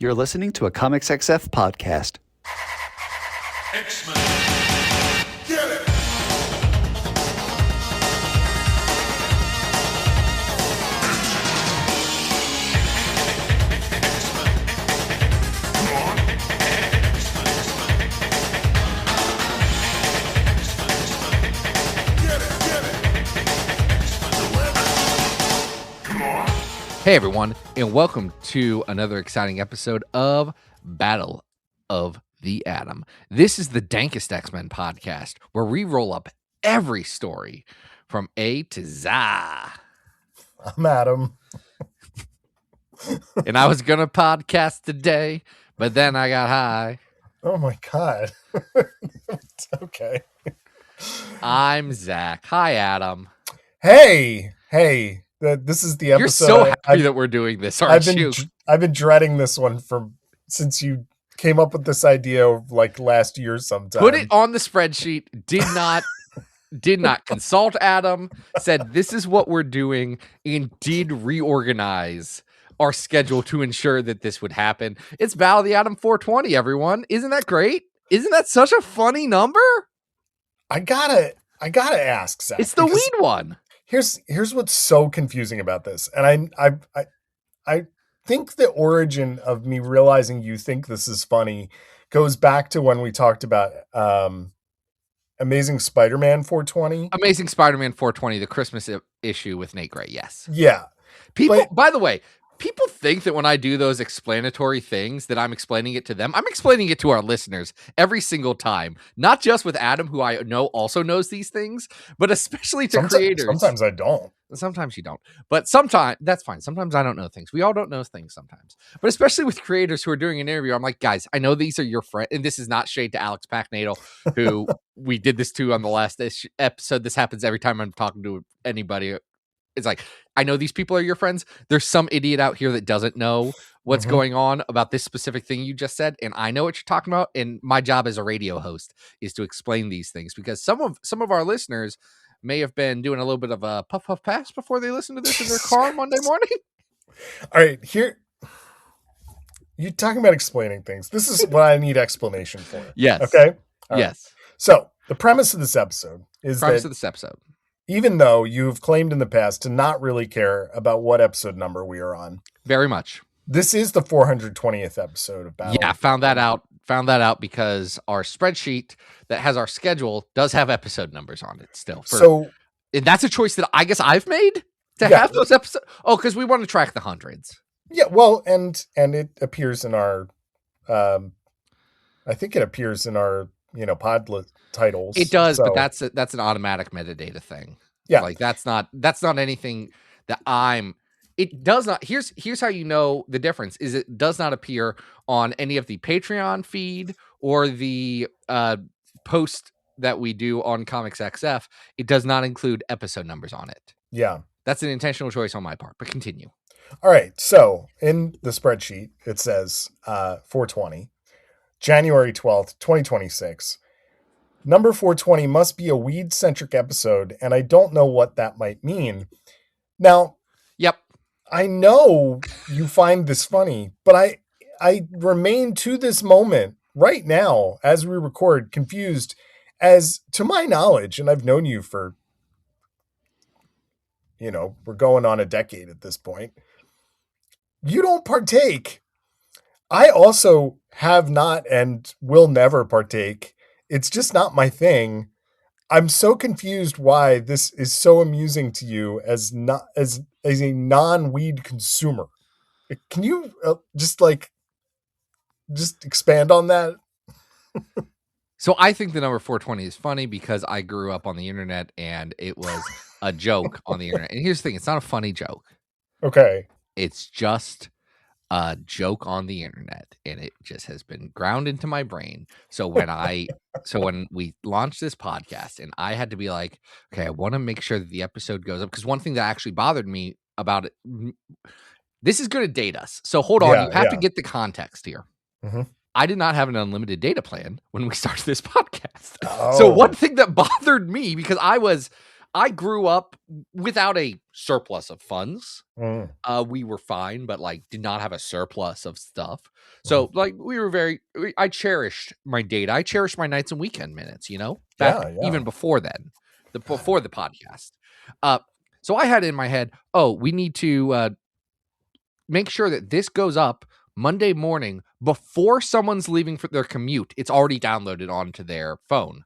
You're listening to a Comics XF podcast. X-Men. Get it! Hey everyone, and welcome to another exciting episode of Battle of the Atom. This is the Dankest X-Men podcast, where we roll up every story from A to Z. I'm Adam. And I was gonna podcast today, but then I got high. Oh my god. Okay. I'm Zach. Hi, Adam. Hey. This is the episode. You're so happy that we're doing this, aren't you? I've been dreading this one since you came up with this idea like last year sometime. Put it on the spreadsheet. Did not consult Adam. Said this is what we're doing, and did reorganize our schedule to ensure that this would happen. It's Battle of the Atom 420, everyone. Isn't that great? Isn't that such a funny number? I gotta ask, Zach. It's the weed one. Here's what's so confusing about this, and I think the origin of me realizing you think this is funny goes back to when we talked about Amazing Spider-Man 420. Amazing Spider-Man 420, the Christmas issue with Nate Gray. Yes. Yeah. By the way, people think that when I do those explanatory things that I'm explaining it to them. I'm explaining it to our listeners every single time, not just with Adam, who I know also knows these things, but especially to creators. Sometimes I don't. Sometimes you don't, but sometimes that's fine. Sometimes I don't know things. We all don't know things sometimes, but especially with creators who are doing an interview, I'm like, guys, I know these are your friends. And this is not shade to Alex Packnatal, who we did this to on the last episode. This happens every time I'm talking to anybody. It's like, I know these people are your friends. There's some idiot out here that doesn't know what's going on about this specific thing you just said. And I know what you're talking about. And my job as a radio host is to explain these things, because some of our listeners may have been doing a little bit of a puff pass before they listen to this in their car Monday morning. All right, here. You're talking about explaining things. This is what I need explanation for. Yes. Okay? All yes. Right. So the premise of this episode is even though you've claimed in the past to not really care about what episode number we are on. Very much. This is the 420th episode of Battle. Yeah, found that out because our spreadsheet that has our schedule does have episode numbers on it still. And that's a choice that I guess I've made to have those episodes. Oh, because we want to track the hundreds. Yeah, well, and it appears in our, I think it appears in our, pod titles. It does, but that's an automatic metadata thing. Yeah, like that's not anything that I'm. It does not. Here's how you know the difference is it does not appear on any of the Patreon feed or the post that we do on Comics XF. It does not include episode numbers on it. Yeah. That's an intentional choice on my part, but continue. All right. So in the spreadsheet, it says 420, January 12th, 2026. Number 420 must be a weed-centric episode, and I don't know what that might mean. Now, yep. I know you find this funny, but I remain to this moment right now as we record confused as to my knowledge, and I've known you for, we're going on a decade at this point. You don't partake. I also have not and will never partake. It's just not my thing. I'm so confused why this is so amusing to you as a non-weed consumer. Can you just expand on that? So I think the number 420 is funny because I grew up on the internet and it was a joke on the internet. And here's the thing, it's not a funny joke. Okay. It's just a joke on the internet, and it just has been ground into my brain. So when we launched this podcast and I had to be like, okay, I want to make sure that the episode goes up, because one thing that actually bothered me about it, this is going to date us. So hold on, you have to get the context here. Mm-hmm. I did not have an unlimited data plan when we started this podcast. Oh. So one thing that bothered me, because I was I grew up without a surplus of funds. Mm. We were fine, but like did not have a surplus of stuff. So like I cherished my data. I cherished my nights and weekend minutes, back even before then, before the podcast. So I had in my head, we need to make sure that this goes up Monday morning before someone's leaving for their commute. It's already downloaded onto their phone.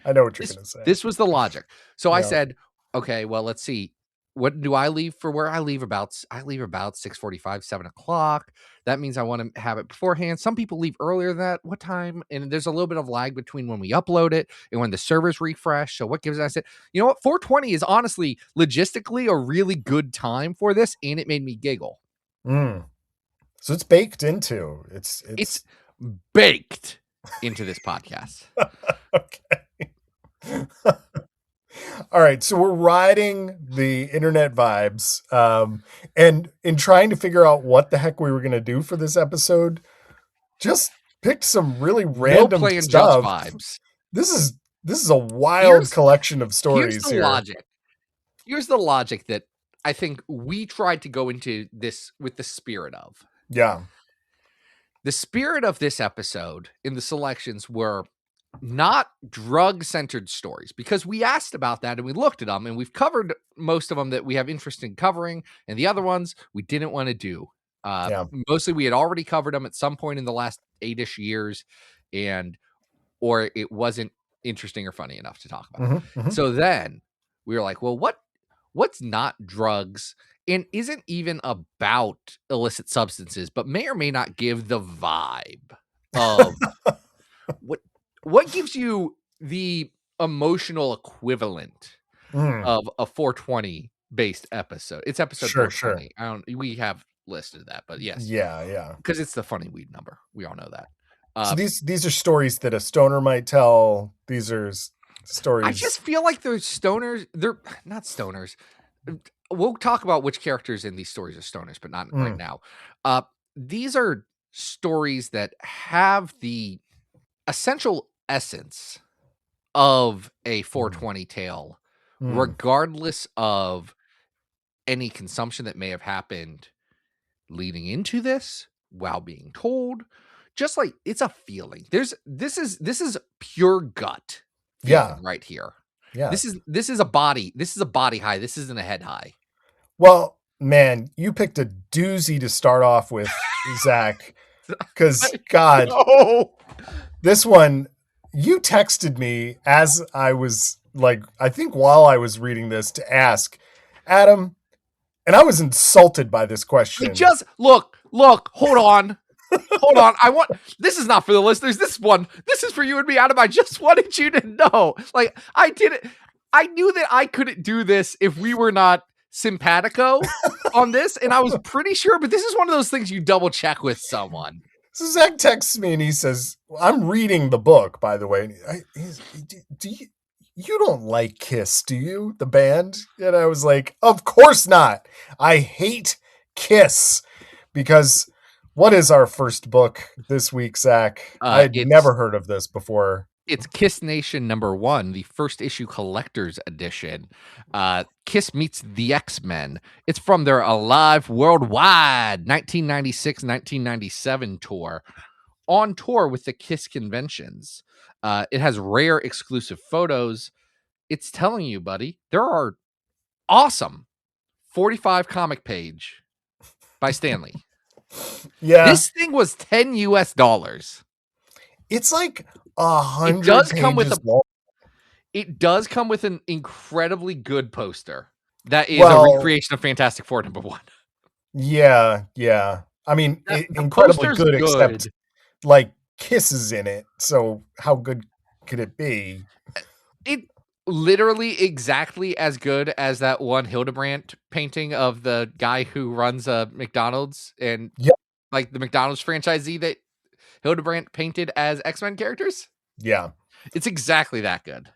I know what you're going to say. This was the logic. So I said, okay, well, let's see. What do I leave for where I leave about 6:45, 7 o'clock. That means I want to have it beforehand. Some people leave earlier than that. What time? And there's a little bit of lag between when we upload it and when the servers refresh. So what gives I said, you know what? 4:20 is honestly logistically a really good time for this. And it made me giggle. So it's baked into it's baked into this podcast. Okay. All right, so we're riding the internet vibes, and in trying to figure out what the heck we were going to do for this episode, just picked some really random stuff. Vibes. This is a wild collection of stories here. Here's the logic that I think we tried to go into this with the spirit of. Yeah. The spirit of this episode in the selections were not drug-centered stories, because we asked about that and we looked at them and we've covered most of them that we have interest in covering, and the other ones we didn't want to do. Mostly we had already covered them at some point in the last 8-ish years, or it wasn't interesting or funny enough to talk about. So then we were like, well, what's not drugs and isn't even about illicit substances, but may or may not give the vibe of what gives you the emotional equivalent of a 420 based episode. It's episode 420. Sure. We have listed that, but yes. Yeah. Because it's the funny weed number. We all know that. So these are stories that a stoner might tell. These are stories. I just feel like they're stoners. They're not stoners. We'll talk about which characters in these stories are stoners, but not right now. These are stories that have the essential essence of a 420 tale, regardless of any consumption that may have happened leading into this while being told. Just like it's a feeling. This is pure gut. Right here. Yeah. This is a body high. This isn't a head high. Well, man, you picked a doozy to start off with, Zach. Because God, this one, you texted me as I was I think while I was reading this to ask Adam, and I was insulted by this question. Just look, hold on. This is not for the listeners. This is for you and me, Adam. I just wanted you to know. I knew that I couldn't do this if we were not simpatico on this, and I was pretty sure, but this is one of those things you double check with someone. So Zach texts me and he says, I'm reading the book, by the way. You don't like Kiss, do you? The band? And I was like, of course not. I hate Kiss. Because what is our first book this week, Zach? I'd never heard of this before. It's Kissnation #1, the first issue collector's edition. Kiss meets the X-Men. It's from their Alive Worldwide 1996-1997 tour. On tour with the Kiss conventions. It has rare exclusive photos. It's telling you, buddy, there are awesome 45 comic page by Stanley. Yeah. This thing was $10. It's like 100 pages long. It does come with an incredibly good poster. That is a recreation of Fantastic Four #1. Yeah. I mean, incredibly good, except Kiss is in it. So how good could it be? It literally exactly as good as that one Hildebrandt painting of the guy who runs a McDonald's and the McDonald's franchisee that Hildebrandt painted as X-Men characters. Yeah. It's exactly that good.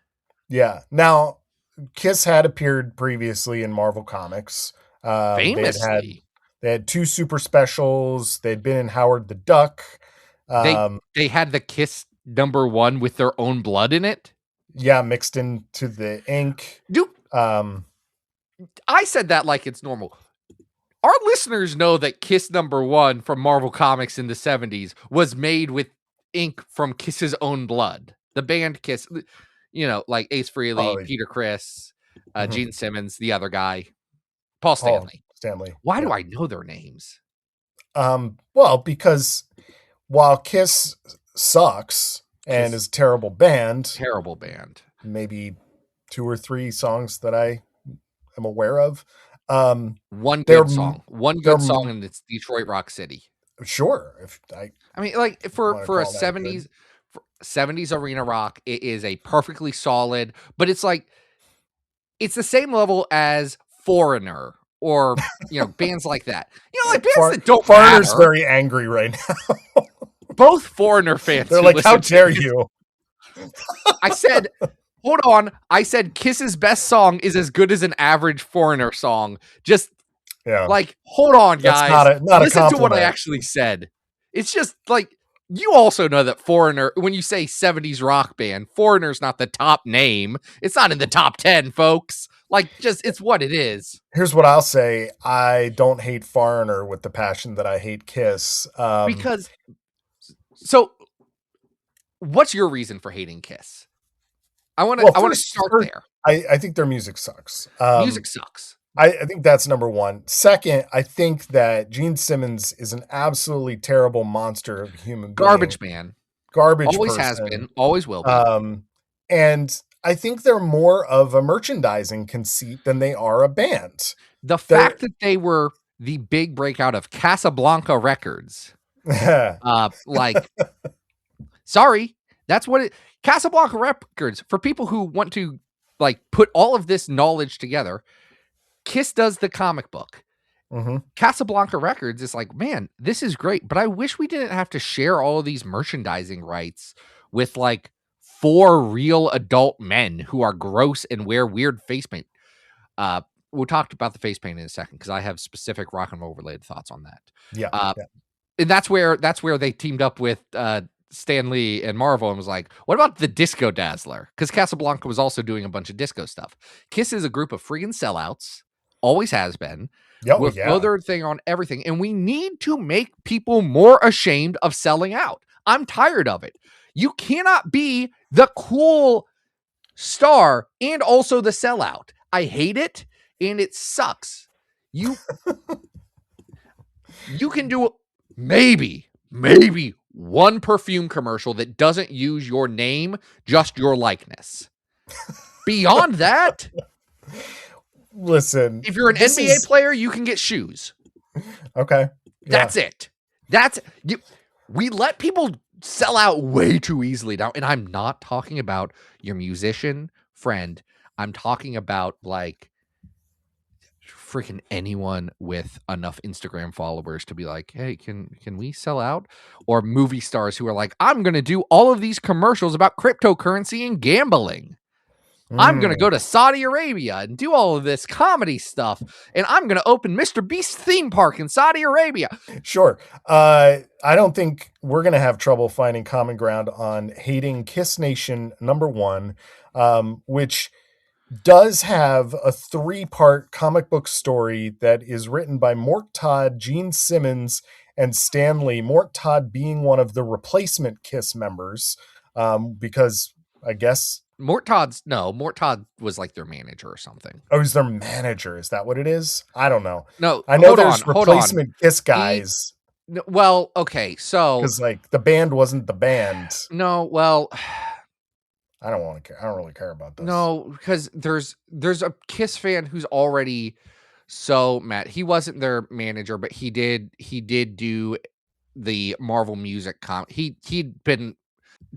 Yeah. Now, Kiss had appeared previously in Marvel Comics. Famously. They had 2 super specials. They'd been in Howard the Duck. They had the Kiss #1 with their own blood in it. Yeah, mixed into the ink. Dude, I said that like it's normal. Our listeners know that Kiss #1 from Marvel Comics in the 70s was made with ink from Kiss's own blood. The band Kiss, like Ace Frehley, Peter Criss, Mhm. Gene Simmons, the other guy, Paul Paul Stanley. Stanley. Why yeah. do I know their names? Well, because while Kiss sucks and Kiss- is a terrible band, Terrible band. maybe 2 or 3 songs that I am aware of. One They're good song. One they're good song, and it's Detroit Rock City. Sure, if I mean, like for wanna a call that 70s 70s arena rock, it is a perfectly solid, but it's like it's the same level as Foreigner or bands like that. Like bands that don't Foreigner's matter. very angry right now. Both Foreigner fans. They're who like, "How listen to dare Kiss- you?" I said, hold on. I said Kiss's best song is as good as an average Foreigner song. Just Yeah. like, hold on, That's guys. not a Listen to what I compliment. actually said. It's just like you also know that Foreigner, when you say 70s rock band, Foreigner's not the top name. It's not in the top 10, folks. Like, just it's what it is. Here's what I'll say. I don't hate Foreigner with the passion that I hate Kiss. Because so what's your reason for hating Kiss? I want to start there. I think their music sucks. Music sucks. I think that's number one. Second, I think that Gene Simmons is an absolutely terrible monster of a human being. Garbage man. Garbage Always person. has been. Always will be. And I think they're more of a merchandising conceit than they are a band. The fact that they were the big breakout of Casablanca Records. Sorry, that's what it. Casablanca Records, for people who want to like put all of this knowledge together, Kiss does the comic book. Mm-hmm. Casablanca Records is like, man, this is great, but I wish we didn't have to share all of these merchandising rights with like 4 real adult men who are gross and wear weird face paint. We'll talk about the face paint in a second because I have specific rock and roll related thoughts on that. Yeah. And that's where they teamed up with Stan Lee and Marvel and was like, what about the Disco Dazzler? Because Casablanca was also doing a bunch of disco stuff. Kiss is a group of friggin' sellouts, always has been. We'll throw their thing on everything. And we need to make people more ashamed of selling out. I'm tired of it. You cannot be the cool star and also the sellout. I hate it and it sucks. You can do maybe one perfume commercial that doesn't use your name, just your likeness. Beyond that, listen, if you're an NBA player, you can get shoes. Okay. That's it. We let people sell out way too easily now. And I'm not talking about your musician friend. I'm talking about like freaking anyone with enough Instagram followers to be like, hey, can we sell out? Or movie stars who are like, I'm going to do all of these commercials about cryptocurrency and gambling. I'm going to go to Saudi Arabia and do all of this comedy stuff. And I'm going to open Mr. Beast's theme park in Saudi Arabia. Sure. I don't think we're going to have trouble finding common ground on hating Kissnation #1, which does have a 3-part comic book story that is written by Mort Todd, Gene Simmons, and Stan Lee. Mort Todd being one of the replacement Kiss members, because I guess Mort Todd was like their manager or something. Oh, he's their manager. Is that what it is? I don't know. No, I know there's replacement Kiss guys. Well, okay, so because like the band wasn't the band. No, well, I don't want to care. I don't really care about this. No, because there's a Kiss fan who's already so mad. He wasn't their manager, but he did do the Marvel music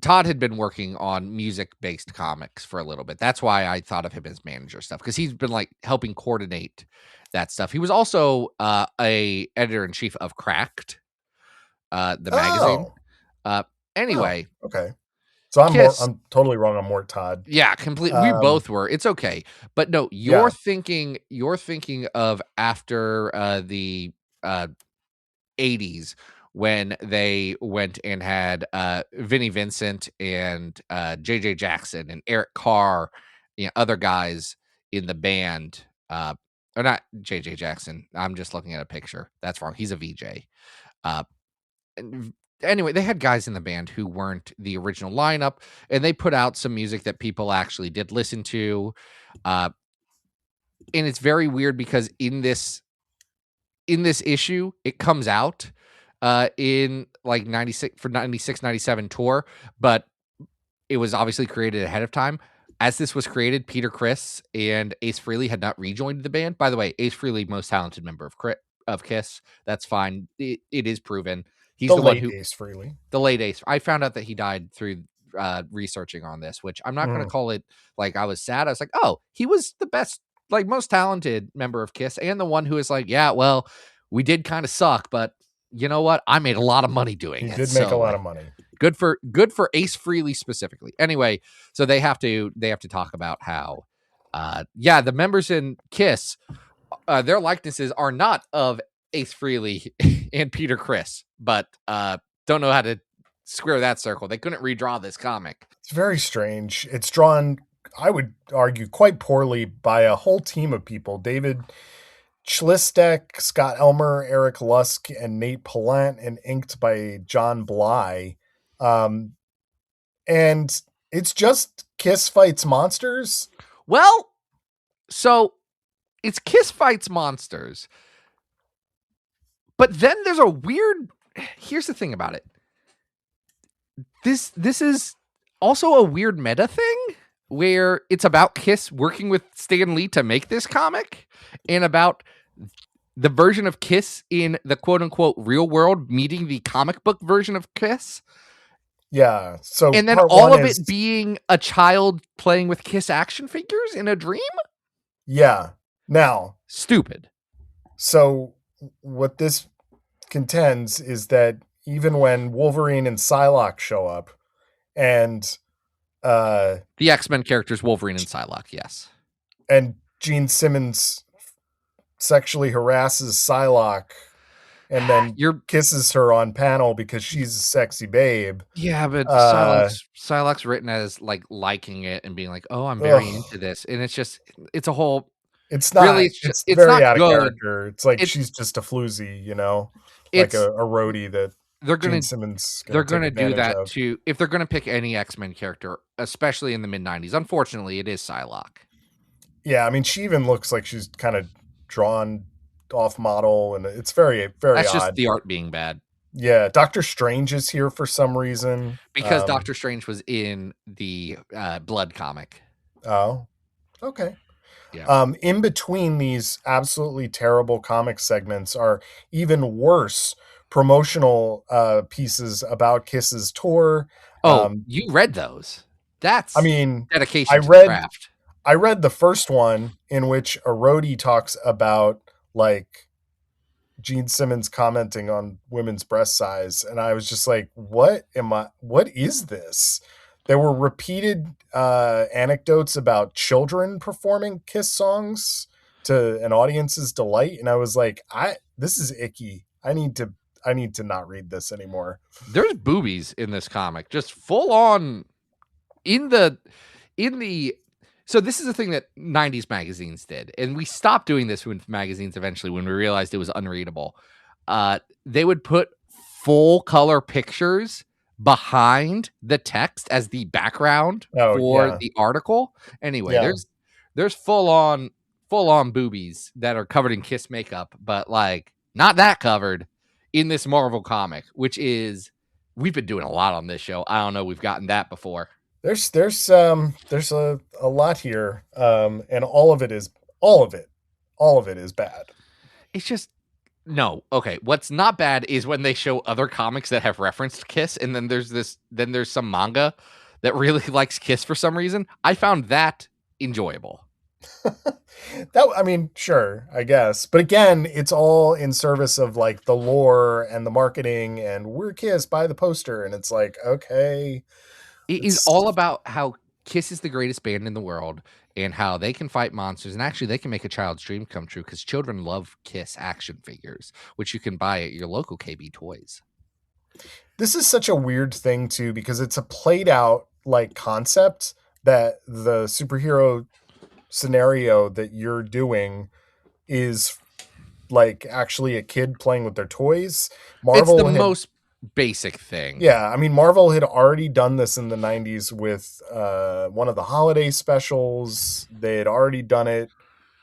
Todd had been working on music-based comics for a little bit. That's why I thought of him as manager stuff, because he's been like helping coordinate that stuff. He was also a editor-in-chief of Cracked, the magazine. Anyway. Oh, okay. So I'm totally wrong on Mort Todd. Yeah, completely. We both were. It's okay. But no, you're thinking of after the 80s when they went and had Vinnie Vincent and JJ Jackson and Eric Carr, other guys in the band, or not JJ Jackson. I'm just looking at a picture. That's wrong. He's a VJ. And anyway, they had guys in the band who weren't the original lineup, and they put out some music that people actually did listen to. And it's very weird because in this issue, it comes out in like 96 for 96, 97 tour, but it was obviously created ahead of time. As this was created, Peter Criss and Ace Frehley had not rejoined the band. By the way, Ace Frehley, most talented member of Kiss. That's fine. It is proven. He's the one who Ace Frehley. The late Ace. I found out that he died through researching on this, which I'm not going to call it like I was sad. I was like, oh, he was the best, like most talented member of Kiss, and the one who was like, yeah, well, we did kind of suck, but you know what? I made a lot of money doing it. He did make a lot of money. Good for Ace Frehley specifically. Anyway, so they have to talk about how, the members in Kiss, their likenesses are not of Ace Frehley and Peter Criss, but don't know how to square that circle. They couldn't redraw this comic. It's very strange. It's drawn, I would argue, quite poorly by a whole team of people. David Schlistek, Scott Elmer, Eric Lusk, and Nate Pallant, and inked by John Bly. And it's just Kiss fights monsters. Well, so it's Kiss fights monsters. But then there's a weird, here's the thing about it. This is also a weird meta thing where it's about Kiss working with Stan Lee to make this comic, and about the version of Kiss in the quote unquote real world meeting the comic book version of Kiss. Yeah. So, and then all of it being a child playing with Kiss action figures in a dream. Yeah. Now, stupid. So what this contends is that even when Wolverine and Psylocke show up, and the X-Men characters Wolverine and Psylocke, yes, and Gene Simmons sexually harasses Psylocke and then kisses her on panel because she's a sexy babe. Yeah, but Psylocke's written as like liking it and being like, "Oh, I'm very into this," and it's a whole. It's not really. It's very not out of character. It's like she's just a floozy, like a roadie that Gene Simmons. They're gonna do that too if they're gonna pick any X-Men character, especially in the mid '90s. Unfortunately, it is Psylocke. Yeah, I mean, she even looks like she's kind of drawn off model, and it's very, very That's odd. Just the art being bad. Yeah, Doctor Strange is here for some reason. Because Doctor Strange was in the Blood comic. Oh, okay. Yeah. In between these absolutely terrible comic segments are even worse promotional pieces about Kiss's tour. Oh, you read those? That's dedication to the craft. I read the first one in which a roadie talks about like Gene Simmons commenting on women's breast size, and I was just like, what is this? There were repeated anecdotes about children performing Kiss songs to an audience's delight, and I was like, this is icky. I need to not read this anymore. There's boobies in this comic, just full on in the so this is a thing that 90s magazines did, and we stopped doing this with magazines eventually when we realized it was unreadable. They would put full color pictures behind the text as the background for the article. Anyway, there's full on boobies that are covered in Kiss makeup, but like not that covered in this Marvel comic, which is, we've been doing a lot on this show. I don't know, we've gotten that before. There's a lot here, and all of it is bad. It's just no. Okay, what's not bad is when they show other comics that have referenced Kiss, and then there's some manga that really likes Kiss for some reason. I found that enjoyable. Sure, I guess, but again, it's all in service of like the lore and the marketing, and we're Kiss, buy the poster, and it's like, okay. It is all about how Kiss is the greatest band in the world and how they can fight monsters. And actually, they can make a child's dream come true because children love Kiss action figures, which you can buy at your local KB Toys. This is such a weird thing, too, because it's a played out like concept that the superhero scenario that you're doing is like actually a kid playing with their toys. It's the most basic thing. Yeah, I mean, Marvel had already done this in the 90s with one of the holiday specials. They had already done it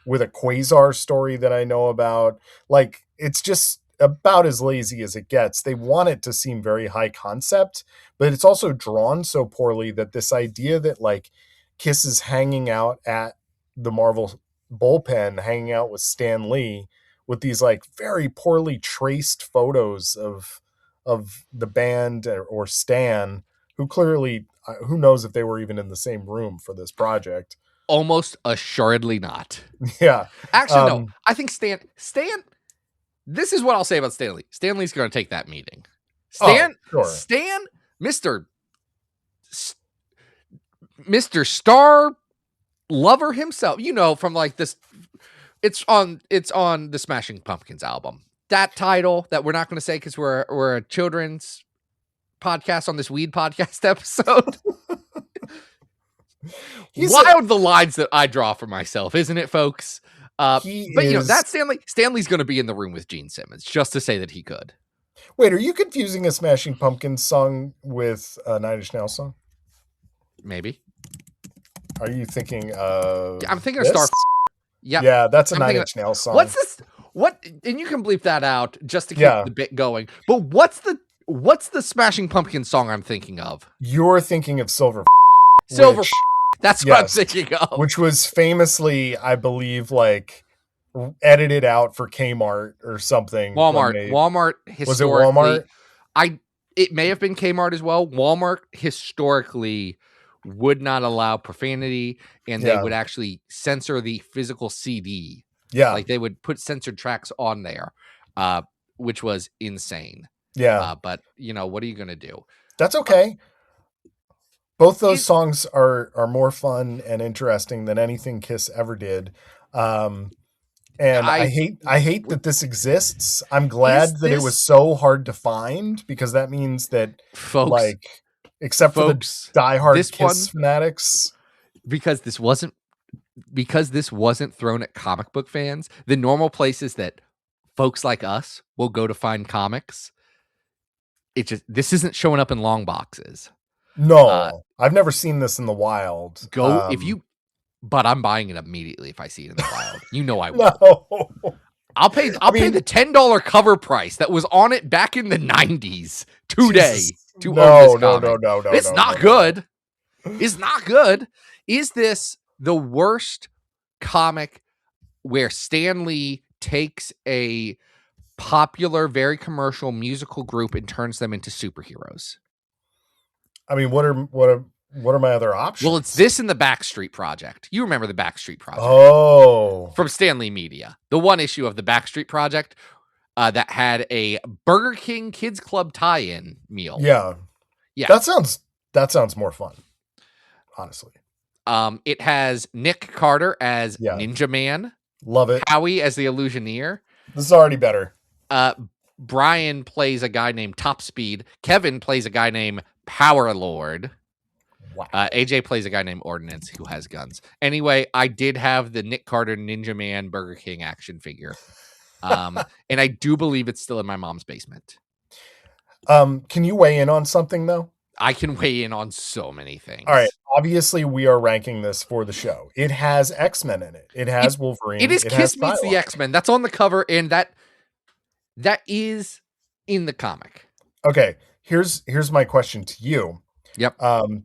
with a Quasar story that I know about. Like, it's just about as lazy as it gets. They want it to seem very high concept, but it's also drawn so poorly that this idea that, like, Kiss is hanging out at the Marvel bullpen, hanging out with Stan Lee, with these, like, very poorly traced photos of the band or Stan, who clearly, who knows if they were even in the same room for this project. Almost assuredly not. Yeah. Actually, no. I think Stan, this is what I'll say about Stan Lee. Stan Lee's going to take that meeting. Stan, Mr. Star Lover himself, you know, from like this, it's on the Smashing Pumpkins album. That title that we're not going to say because we're a children's podcast on this weed podcast episode. Wild the lines that I draw for myself, isn't it, folks? But you know, that Stanley's going to be in the room with Gene Simmons just to say that he could. Wait, are you confusing a Smashing Pumpkins song with a Nine Inch Nails song? Maybe. Are you thinking of? I'm thinking of Star. Yeah, that's a Nine Inch Nails song. What's this? What? And you can bleep that out just to keep the bit going. But what's the Smashing Pumpkins song I'm thinking of? You're thinking of Silver. That's what I'm thinking of. Which was famously, I believe, like edited out for Kmart or something. Walmart historically. Was it Walmart? It may have been Kmart as well. Walmart historically would not allow profanity, and they would actually censor the physical CD. Yeah. Like they would put censored tracks on there, which was insane. Yeah. But you know, what are you going to do? That's okay. Both those songs are more fun and interesting than anything Kiss ever did. And I hate that this exists. I'm glad that it was so hard to find, because that means that folks, like, except for the diehard Kiss fanatics, because this wasn't thrown at comic book fans, the normal places that folks like us will go to find comics, this isn't showing up in long boxes. No, I've never seen this in the wild. But I'm buying it immediately if I see it in the wild. You know I will. No. I'll pay the $10 cover price that was on it back in the 90s today to own this comic. No. It's not good. It's not good. Is this the worst comic where Stan Lee takes a popular, very commercial musical group and turns them into superheroes? I mean, what are my other options? Well, it's this and the Backstreet Project. You remember the Backstreet Project? Oh, from Stan Lee Media, the one issue of the Backstreet Project that had a Burger King Kids Club tie-in meal. Yeah. That sounds more fun, honestly. It has Nick Carter as Ninja Man. Love it. Howie as the Illusioneer. This is already better. Brian plays a guy named Top Speed. Kevin plays a guy named Power Lord. Wow. AJ plays a guy named Ordnance who has guns. Anyway, I did have the Nick Carter Ninja Man Burger King action figure. And I do believe it's still in my mom's basement. Can you weigh in on something, though? I can weigh in on so many things. All right. Obviously, we are ranking this for the show. It has X-Men in it. It has Wolverine. It is Kiss meets the X-Men. That's on the cover, and that is in the comic. Okay. Here's my question to you. Yep.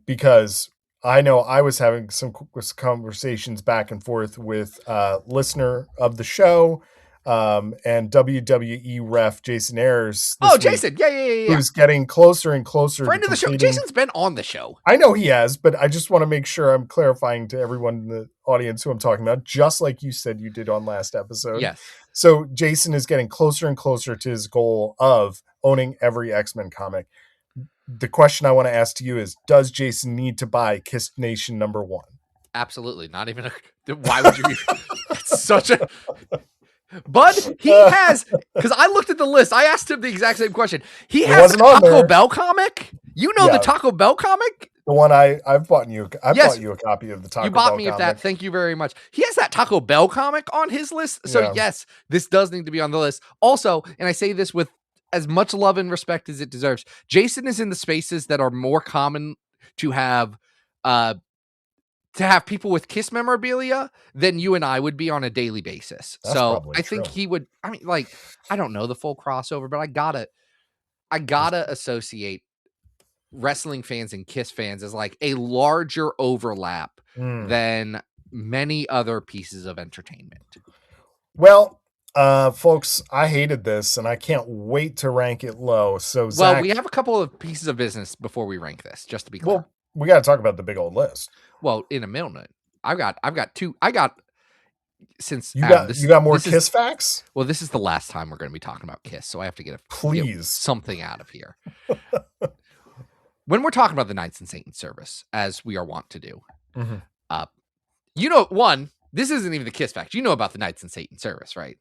Because I know I was having some conversations back and forth with listener of the show, and WWE ref Jason Ayers. Jason. Yeah. Who's getting closer and closer. Friend of the show. Jason's been on the show. I know he has, but I just want to make sure I'm clarifying to everyone in the audience who I'm talking about, just like you said you did on last episode. Yes. So Jason is getting closer and closer to his goal of owning every X-Men comic. The question I want to ask to you is, does Jason need to buy Kissnation #1? Absolutely. Not even why would you? It's such a... But he has, because I looked at the list. I asked him the exact same question. He has a Taco Bell comic. You know the Taco Bell comic? The one I've bought you. Yes. Bought you a copy of the Taco You bought Bell me of comic. that. Thank you very much. He has that Taco Bell comic on his list. So Yeah. yes, this does need to be on the list. Also, and I say this with as much love and respect as it deserves, Jason is in the spaces that are more common to have people with Kiss memorabilia than you and I would be on a daily basis. That's so probably I think true. he would, I mean, like, I don't know the full crossover, but I gotta associate wrestling fans and Kiss fans as like a larger overlap than many other pieces of entertainment. Well, folks, I hated this and I can't wait to rank it low. So Zach, We have a couple of pieces of business before we rank this, just to be clear. well, we got to talk about the big old list. Well, in a minute, I've got two. Since you got more Kiss facts. Well, this is the last time we're going to be talking about Kiss, so I have to get something out of here. When we're talking about the Knights in Satan's service, as we are wont to do, this isn't even the Kiss fact. You know about the Knights in Satan's service, right?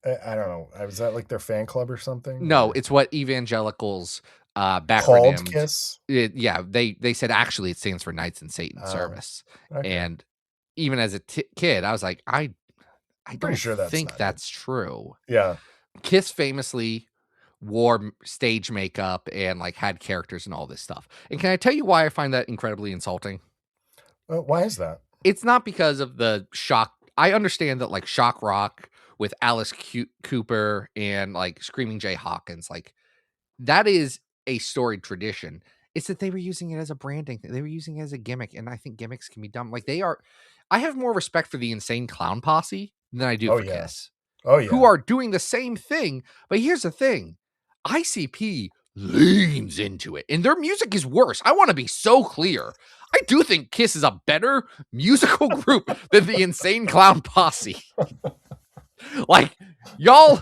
I don't know. Was that like their fan club or something? No, it's what evangelicals called backronym. Kiss. They said actually it stands for Knights in Satan's service, okay. And even as a kid, I was like, I don't think that's true. Yeah, Kiss famously wore stage makeup and like had characters and all this stuff. And can I tell you why I find that incredibly insulting? Why is that? It's not because of the shock. I understand that like shock rock with Alice Cooper and like Screaming Jay Hawkins, like that is a storied tradition. It's that they were using it as a branding thing. They were using it as a gimmick. And I think gimmicks can be dumb. Like I have more respect for the Insane Clown Posse than I do for Kiss. Oh yeah. Who are doing the same thing. But here's the thing. ICP leans into it and their music is worse. I want to be so clear. I do think Kiss is a better musical group than the Insane Clown Posse. Like, y'all,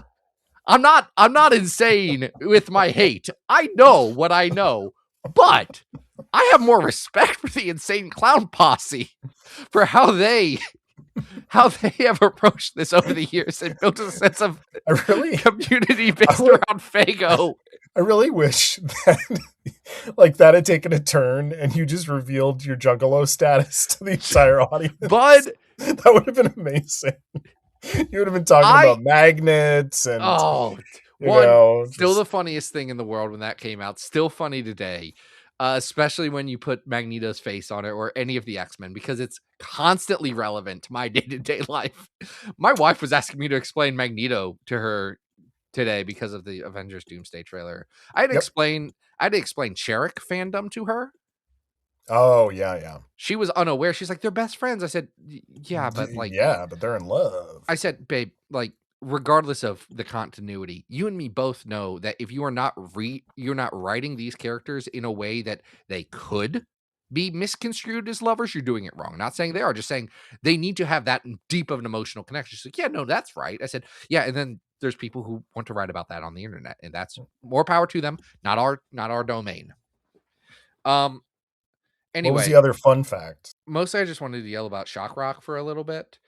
I'm not insane with my hate. I know what I know, but I have more respect for the Insane Clown Posse for how they have approached this over the years and built a sense of community based around Fago. I really wish that like that had taken a turn and you just revealed your Juggalo status to the entire audience. Bud, that would have been amazing. You would have been talking about magnets and still the funniest thing in the world when that came out. Still funny today. Especially when you put Magneto's face on it or any of the X-Men, because it's constantly relevant to my day-to-day life. My wife was asking me to explain Magneto to her today because of the Avengers Doomsday trailer. I had to explain Cherik fandom to her. Oh, yeah. She was unaware. She's like, they're best friends. I said, yeah, but like... Yeah, but they're in love. I said, babe, like, regardless of the continuity, you and me both know that if you are not you're not writing these characters in a way that they could be misconstrued as lovers, you're doing it wrong. Not saying they are, just saying they need to have that deep of an emotional connection. She's like, yeah, no, that's right. I said, yeah, and then there's people who want to write about that on the internet, and that's more power to them, not our domain. Anyway, what was the other fun fact? Mostly I just wanted to yell about shock rock for a little bit.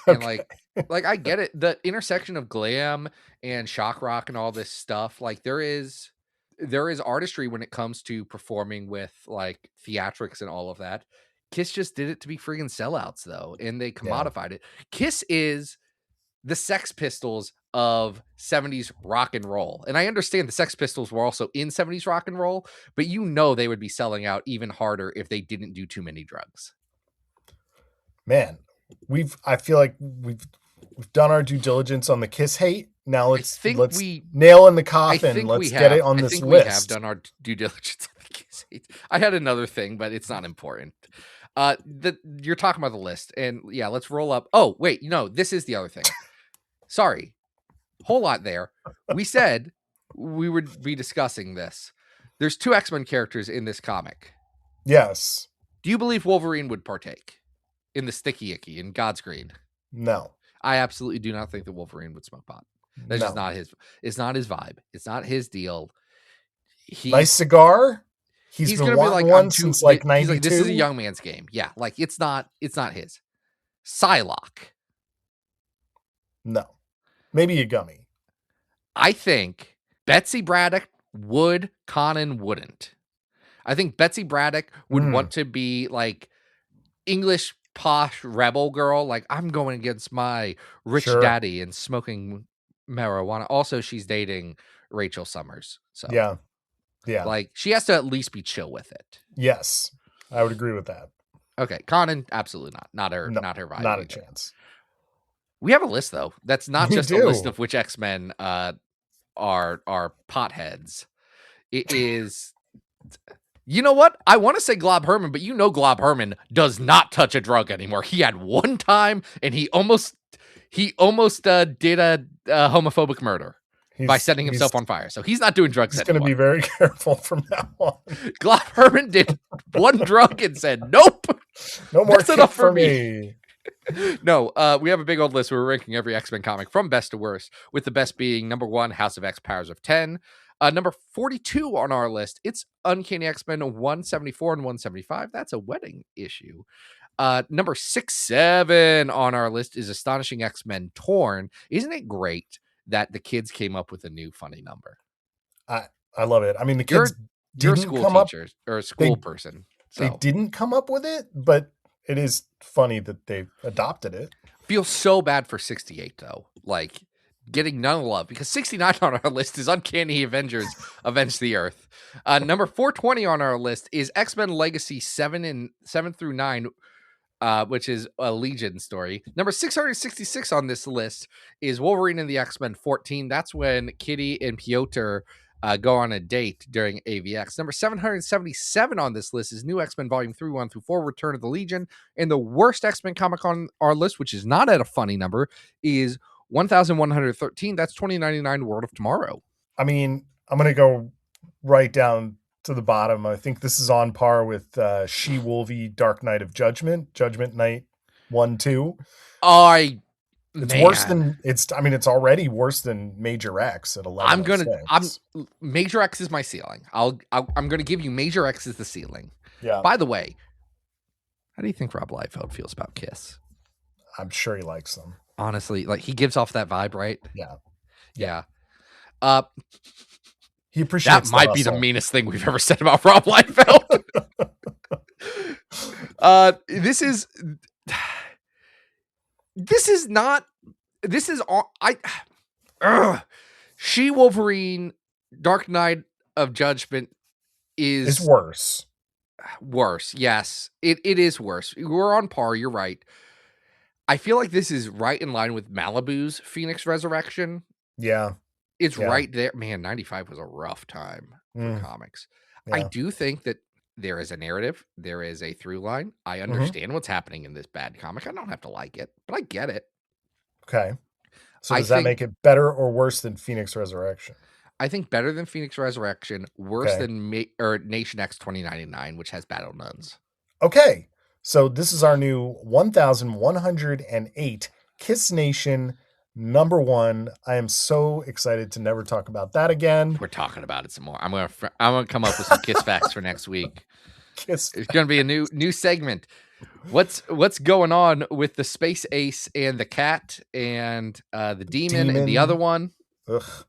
And like I get it, the intersection of glam and shock rock and all this stuff, like there is artistry when it comes to performing with like theatrics and all of that. Kiss just did it to be friggin' sellouts though, and they commodified it. Kiss is the Sex Pistols of 70s rock and roll. And I understand the Sex Pistols were also in 70s rock and roll, but you know they would be selling out even harder if they didn't do too many drugs. Man, I feel like we've done our due diligence on the Kiss hate. Now let's nail in the coffin. Let's get it on this list. We have done our due diligence on the Kiss hate. I had another thing, but it's not important. You're talking about the list, and yeah, let's roll up. Oh, wait, this is the other thing. Sorry. Whole lot there. We said we would be discussing this. There's 2 X-Men characters in this comic. Yes. Do you believe Wolverine would partake in the Sticky Icky in God's Green? No. I absolutely do not think that Wolverine would smoke pot. That's just not his. It's not his vibe. It's not his deal. Nice cigar. He's been gonna be like one since like 92. Like, this is a young man's game. Yeah, like it's not his. Psylocke. No. Maybe a gummy. I think Betsy Braddock would, Conan wouldn't. I think Betsy Braddock would want to be like English posh rebel girl. Like, I'm going against my rich daddy and smoking marijuana. Also, she's dating Rachel Summers. So Yeah. Like, she has to at least be chill with it. Yes, I would agree with that. Okay, Conan, absolutely not. Not her vibe. Not a either. chance. We have a list though. That's not We just do. a list of which X-Men are potheads. It is. You know what? I want to say Glob Herman, but Glob Herman does not touch a drug anymore. He had one time, and he almost did a homophobic murder by setting himself on fire. So he's not doing drugs anymore. He's going to be very careful from now on. Glob Herman did one drug and said, "Nope, no more. That's enough for me." No, we have a big old list. We're ranking every X-Men comic from best to worst, with the best being number 1, House of X, Powers of 10. Number 42 on our list, it's Uncanny X-Men 174 and 175. That's a wedding issue. Number 67 on our list is Astonishing X-Men Torn. Isn't it great that the kids came up with a new funny number? I love it. I mean, the kids you're a school teacher or a school person. So. They didn't come up with it, but it is funny that they adopted it. Feel so bad for 68 though. Like, getting none love, because 69 on our list is Uncanny Avengers Avenge the Earth. Number 420 on our list is X-Men Legacy 7 through 9, which is a Legion story. Number 666 on this list is Wolverine and the X-Men 14. That's when Kitty and Piotr go on a date during AVX. Number 777 on this list is New X-Men Volume 3, 1 through 4, Return of the Legion. And the worst X-Men comic on our list, which is not at a funny number, is 1113. That's 2099 World of Tomorrow. I mean, I'm going to go right down to the bottom. I think this is on par with She-Wolvie Dark Knight of Judgment Night 1-2. It's worse than it's already worse than Major X at 11. Major X is my ceiling. I'm going to give you Major X as the ceiling. Yeah. By the way, how do you think Rob Liefeld feels about Kiss? I'm sure he likes them. Honestly, like, he gives off that vibe, right? Yeah. He that appreciates might be the meanest thing we've ever said about Rob Liefeld. This is She-Wolverine Dark Knight of Judgment is worse. Yes, it is worse. We're on par. You're right. I feel like this is right in line with Malibu's Phoenix Resurrection. Yeah. It's right there. Man, 95 was a rough time for comics. Yeah. I do think that there is a narrative. There is a through line. I understand what's happening in this bad comic. I don't have to like it, but I get it. Okay. So does that make it better or worse than Phoenix Resurrection? I think better than Phoenix Resurrection, worse than Nation X 2099, which has Battle Nuns. Okay. So this is our new 1108 Kissnation #1. I am so excited to never talk about that again. We're talking about it some more. I'm gonna come up with some Kiss facts for next week. It's gonna be a new segment. What's going on with the Space Ace and the cat and the demon and the other one? Ugh.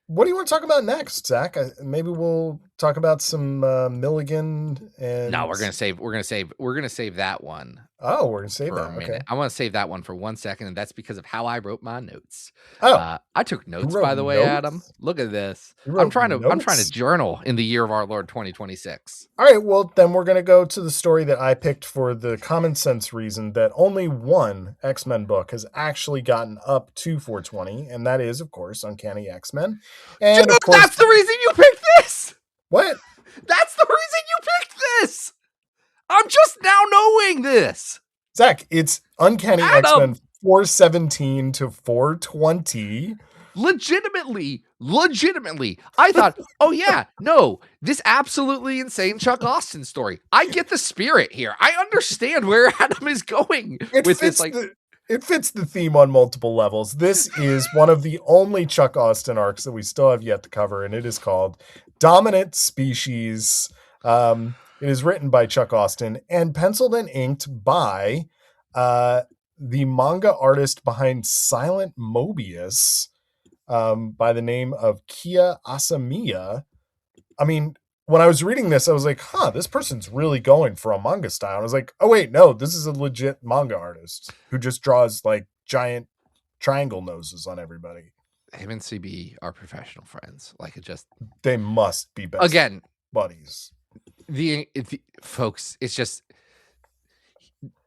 What do you want to talk about next, Zach? Maybe we'll talk about some Milligan and. No, we're gonna save that one. Oh, we're gonna save that. Okay. I want to save that one for 1 second, and that's because of how I wrote my notes. I took notes, by the way, Adam. Look at this. I'm trying to journal in the year of our Lord 2026. All right, well then we're gonna go to the story that I picked for the common sense reason that only one X-Men book has actually gotten up to 420, and that is, of course, Uncanny X-Men. And Dude, of course, that's the reason you picked this. What? That's the reason you picked this. I'm just now knowing this. Zach, it's Uncanny X-Men 417 to 420. Legitimately, I thought, oh yeah, no, this absolutely insane Chuck Austin story. I get the spirit here. I understand where Adam is going with this. It fits the theme on multiple levels. This is one of the only Chuck Austin arcs that we still have yet to cover, and it is called Dominant Species. It is written by Chuck Austin and penciled and inked by the manga artist behind Silent Mobius, by the name of Kia Asamiya. I mean, when I was reading this, I was like, this person's really going for a manga style. I was like, oh wait, no, this is a legit manga artist who just draws like giant triangle noses on everybody. Him and CB are professional friends. Like, it just, They must be best again, buddies. the folks, it's just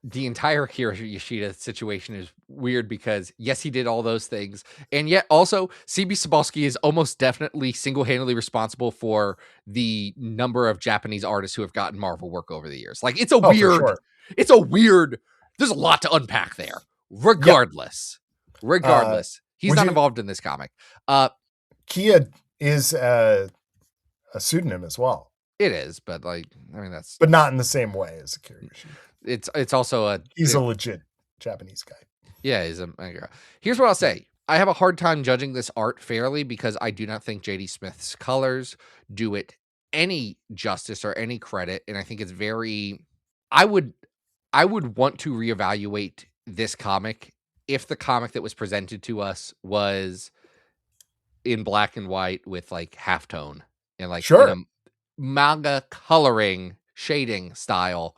the entire Akira Yoshida situation is weird because yes, he did all those things, and yet also CB Cebulski is almost definitely single-handedly responsible for the number of Japanese artists who have gotten Marvel work over the years. Like, it's a weird, it's a weird. There's a lot to unpack there. Regardless, he's not involved in this comic. Kia is a pseudonym as well. It is, but like, I mean, but not in the same way as Akira Yoshida. It's also he's a legit Japanese guy. Yeah, he's a. Here's what I'll say. I have a hard time judging this art fairly because I do not think J.D. Smith's colors do it any justice or any credit, and I think it's very. I would want to reevaluate this comic if the comic that was presented to us was in black and white with like halftone and like manga coloring shading style.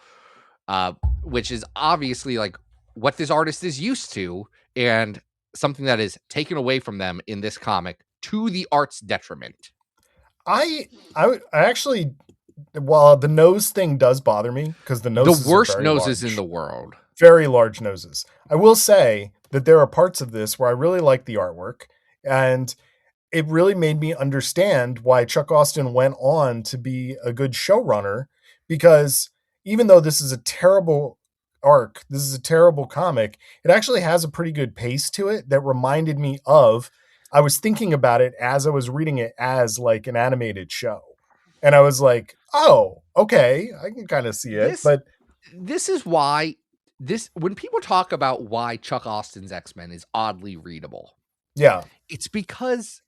Which is obviously like what this artist is used to, and something that is taken away from them in this comic to the art's detriment. I actually, well, the nose thing does bother me because the noses, the worst noses in the world, very large noses. I will say that there are parts of this where I really like the artwork, and it really made me understand why Chuck Austin went on to be a good showrunner, because even though this is a terrible arc, this is a terrible comic, it actually has a pretty good pace to it that reminded me of, I was thinking about it as I was reading it as like an animated show. And I was like, oh, okay, I can kind of see it. But this is why when people talk about why Chuck Austin's X-Men is oddly readable. Yeah. It's because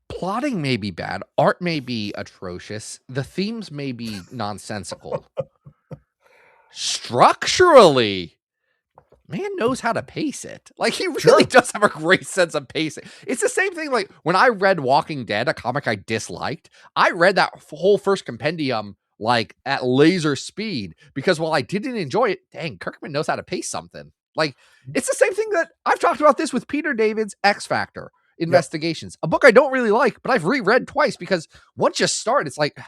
plotting may be bad, art may be atrocious, the themes may be nonsensical. Structurally, man knows how to pace it. Like, he really does have a great sense of pacing. It's the same thing like when I read Walking Dead, a comic I disliked. I read that whole first compendium like at laser speed because while I didn't enjoy it, dang, Kirkman knows how to pace something. Like, it's the same thing that I've talked about this with Peter David's X Factor Investigations, a book I don't really like, but I've reread twice because once you start, it's like,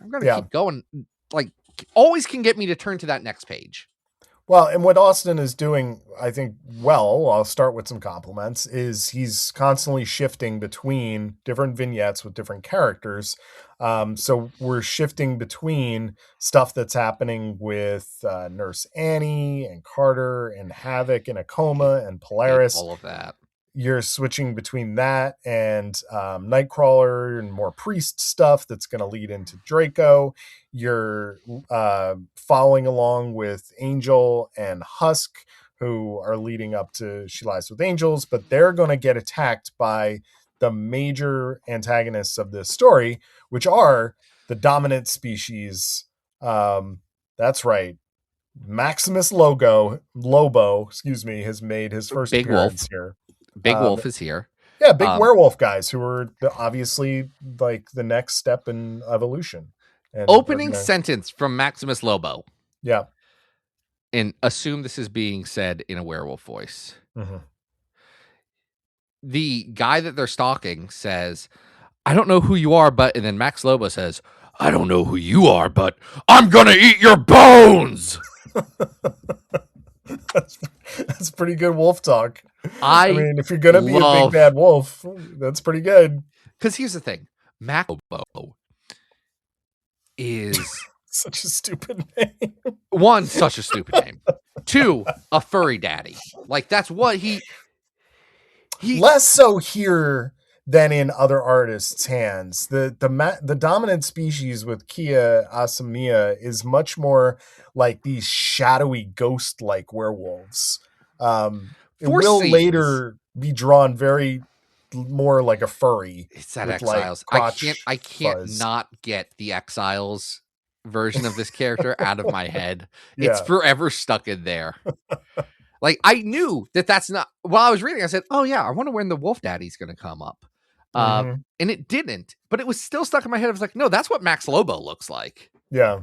I'm going to keep going. Like, always can get me to turn to that next page. Well, and what Austin is doing, I think, well, I'll start with some compliments, is he's constantly shifting between different vignettes with different characters. So we're shifting between stuff that's happening with Nurse Annie and Carter and Havoc and Akoma and Polaris. All of that. You're switching between that and Nightcrawler and more Priest stuff that's going to lead into Draco. You're following along with Angel and Husk, who are leading up to She Lies with Angels, but they're going to get attacked by the major antagonists of this story, which are the dominant species. That's right. Maximus Lobo, has made his first appearance here. Big Wolf is here. Yeah, big werewolf guys who are obviously like the next step in evolution. And opening sentence from Maximus Lobo. Yeah. And assume this is being said in a werewolf voice. Mm-hmm. The guy that they're stalking says, I don't know who you are, but, and then Max Lobo says, I don't know who you are, but I'm going to eat your bones. That's pretty good wolf talk. I mean, if you're going to be a big bad wolf, that's pretty good. Because here's the thing. Max Lobo is such a stupid name. One, such a stupid name. Two, a furry daddy. Like, that's what he less so here than in other artists' hands. The dominant species with Kia Asamiya is much more like these shadowy ghost-like werewolves. It will later be drawn very more like a furry. It's that Exiles. Like I can't not get the Exiles version of this character out of my head. Yeah. It's forever stuck in there. Like, I knew that's not, while I was reading, I said, oh yeah, I wonder when the Wolf Daddy's going to come up. Mhm. And it didn't, but it was still stuck in my head. I was like, no, that's what Max Lobo looks like. Yeah.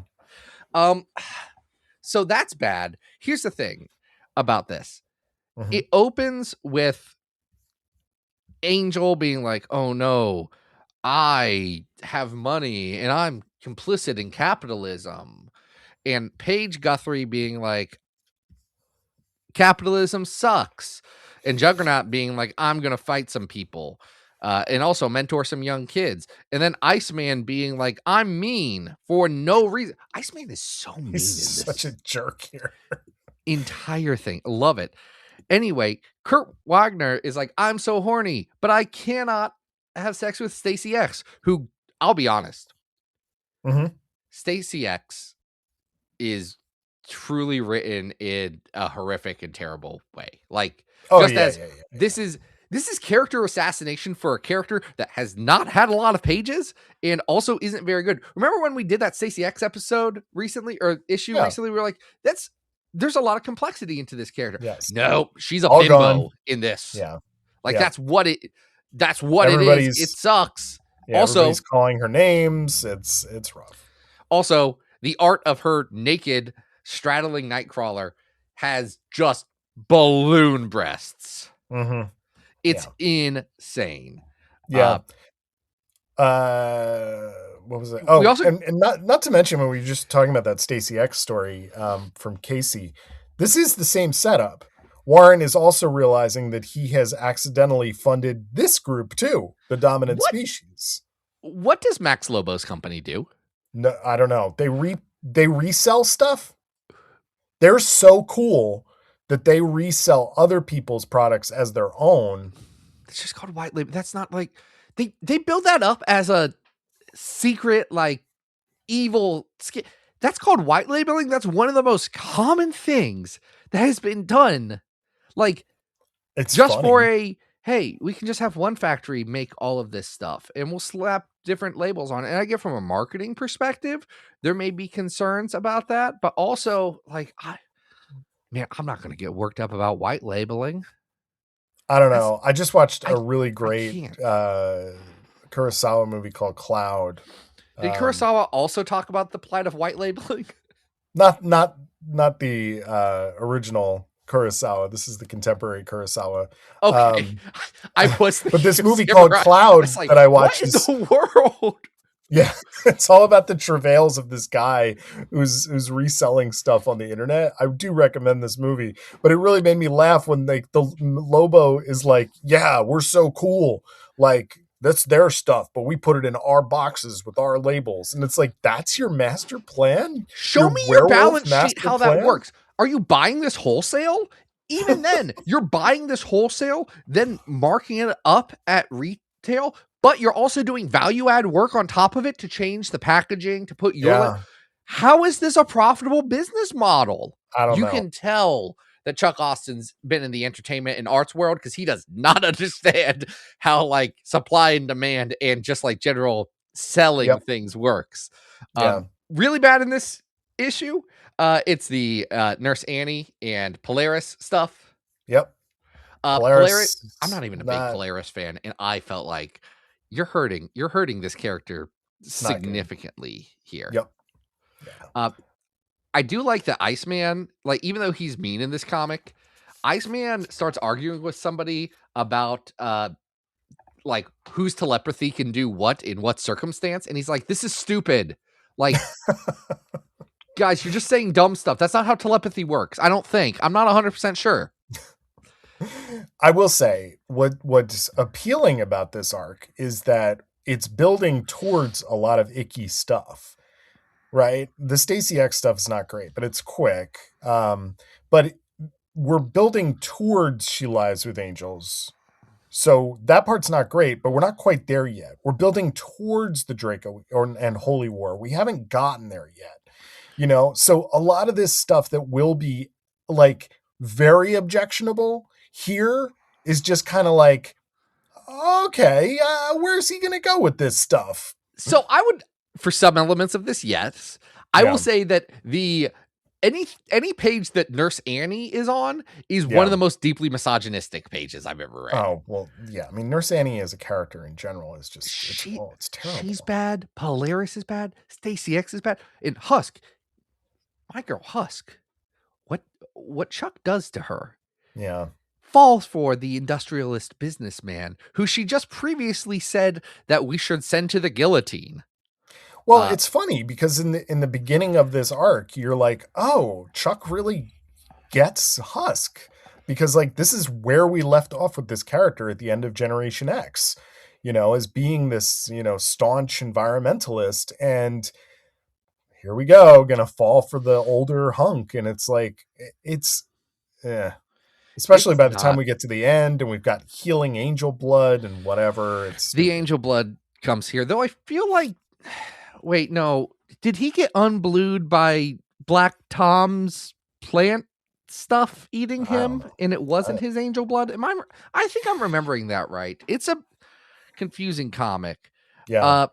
So that's bad. Here's the thing about this. Mhm. It opens with Angel being like, oh no, I have money and I'm complicit in capitalism. And Paige Guthrie being like, capitalism sucks. And Juggernaut being like, I'm going to fight some people. And also mentor some young kids. And then Iceman being like, I'm mean for no reason. Iceman is so mean in He's this such a jerk here. entire thing. Love it. Anyway, Kurt Wagner is like, I'm so horny, but I cannot have sex with Stacy X, who, I'll be honest, Mhm. Stacy X is truly written in a horrific and terrible way. Like, Oh, just yeah, as yeah, yeah. this is character assassination for a character that has not had a lot of pages and also isn't very good. Remember when we did that Stacey X episode recently or issue Yeah. recently? We were like, there's a lot of complexity into this character. Yes. No, she's a All bimbo gone. in this. Yeah. Like Yeah. that's what it is. Everybody's- It sucks. Yeah, Also, everybody's calling her names. It's rough. Also, the art of her naked straddling Nightcrawler has just balloon breasts. Mhm. It's insane. Yeah. What was it? Oh, We also- and not to mention when we were just talking about that Stacy X story from Casey, this is the same setup. Warren is also realizing that he has accidentally funded this group too, the dominant What? species. What does Max Lobo's company do? No, I don't know. They resell stuff. They're so cool that they resell other people's products as their own. It's just called white label. That's not like they build that up as a secret, like evil skin. That's called white labeling. That's one of the most common things that has been done. Like, It's just funny. for hey, we can just have one factory make all of this stuff and we'll slap different labels on it. And I get from a marketing perspective, there may be concerns about that, but also like, I'm not going to get worked up about white labeling. I don't know. I just watched a I- really great can't. Kurosawa movie called Cloud. Did Kurosawa also talk about the plight of white labeling? Not the original Kurosawa. This is the contemporary Kurosawa. Okay. I was But this thinking of movie called Samurai. Cloud It's like, that I watched what in is- the world? Yeah, it's all about the travails of this guy who's reselling stuff on the internet. I do recommend this movie, but it really made me laugh when the Lobo is like, "Yeah, we're so cool. Like that's their stuff, but we put it in our boxes with our labels." And it's like, "That's your master plan? Show me your werewolf balance sheet, master how plan?" that works. Are you buying this wholesale? Even then, you're buying this wholesale, then marking it up at retail, but you're also doing value add work on top of it to change the packaging, to put your... Yeah, How is this a profitable business model? I don't You know. can tell that Chuck Austin's been in the entertainment and arts world because he does not understand how like supply and demand and just like general selling Yep. things works. Yeah. Really bad in this issue. It's the Nurse Annie and Polaris stuff. Yep. Polaris. I'm not even a big not- Polaris fan, and I felt like you're hurting this character not good. significantly here. Yep. Yeah. I do like that Iceman, like even though he's mean in this comic, Iceman starts arguing with somebody about like whose telepathy can do what in what circumstance, and he's like, "This is stupid." Like, guys, you're just saying dumb stuff. That's not how telepathy works. I don't think. I'm not 100% sure. I will say what's appealing about this arc is that it's building towards a lot of icky stuff, right? The Stacy X stuff is not great, but it's quick. But we're building towards She Lies with Angels. So that part's not great, but we're not quite there yet. We're building towards the Draco and Holy War. We haven't gotten there yet, you know? So a lot of this stuff that will be like very objectionable here is just kind of like, okay, where's he going to go with this stuff? So I would, for some elements of this, yes. I Yeah. will say that the any page that Nurse Annie is on is one of the most deeply misogynistic pages I've ever read. Oh, well, yeah. I mean, Nurse Annie as a character in general is just, it's terrible. She's bad. Polaris is bad. Stacy X is bad. And Husk, my girl Husk, what Chuck does to her. Yeah. Falls for the industrialist businessman who she just previously said that we should send to the guillotine. Well, it's funny because in the beginning of this arc, you're like, oh, Chuck really gets Husk, because like this is where we left off with this character at the end of Generation X, as being this, staunch environmentalist, and here we go, gonna fall for the older hunk, and it's like especially by the time we get to the end and we've got healing angel blood and whatever. It's the angel blood comes here, though I feel like, wait, no, did he get unblued by Black Tom's plant stuff eating him and it wasn't his angel blood? I think I'm remembering that right. It's a confusing comic. Yeah.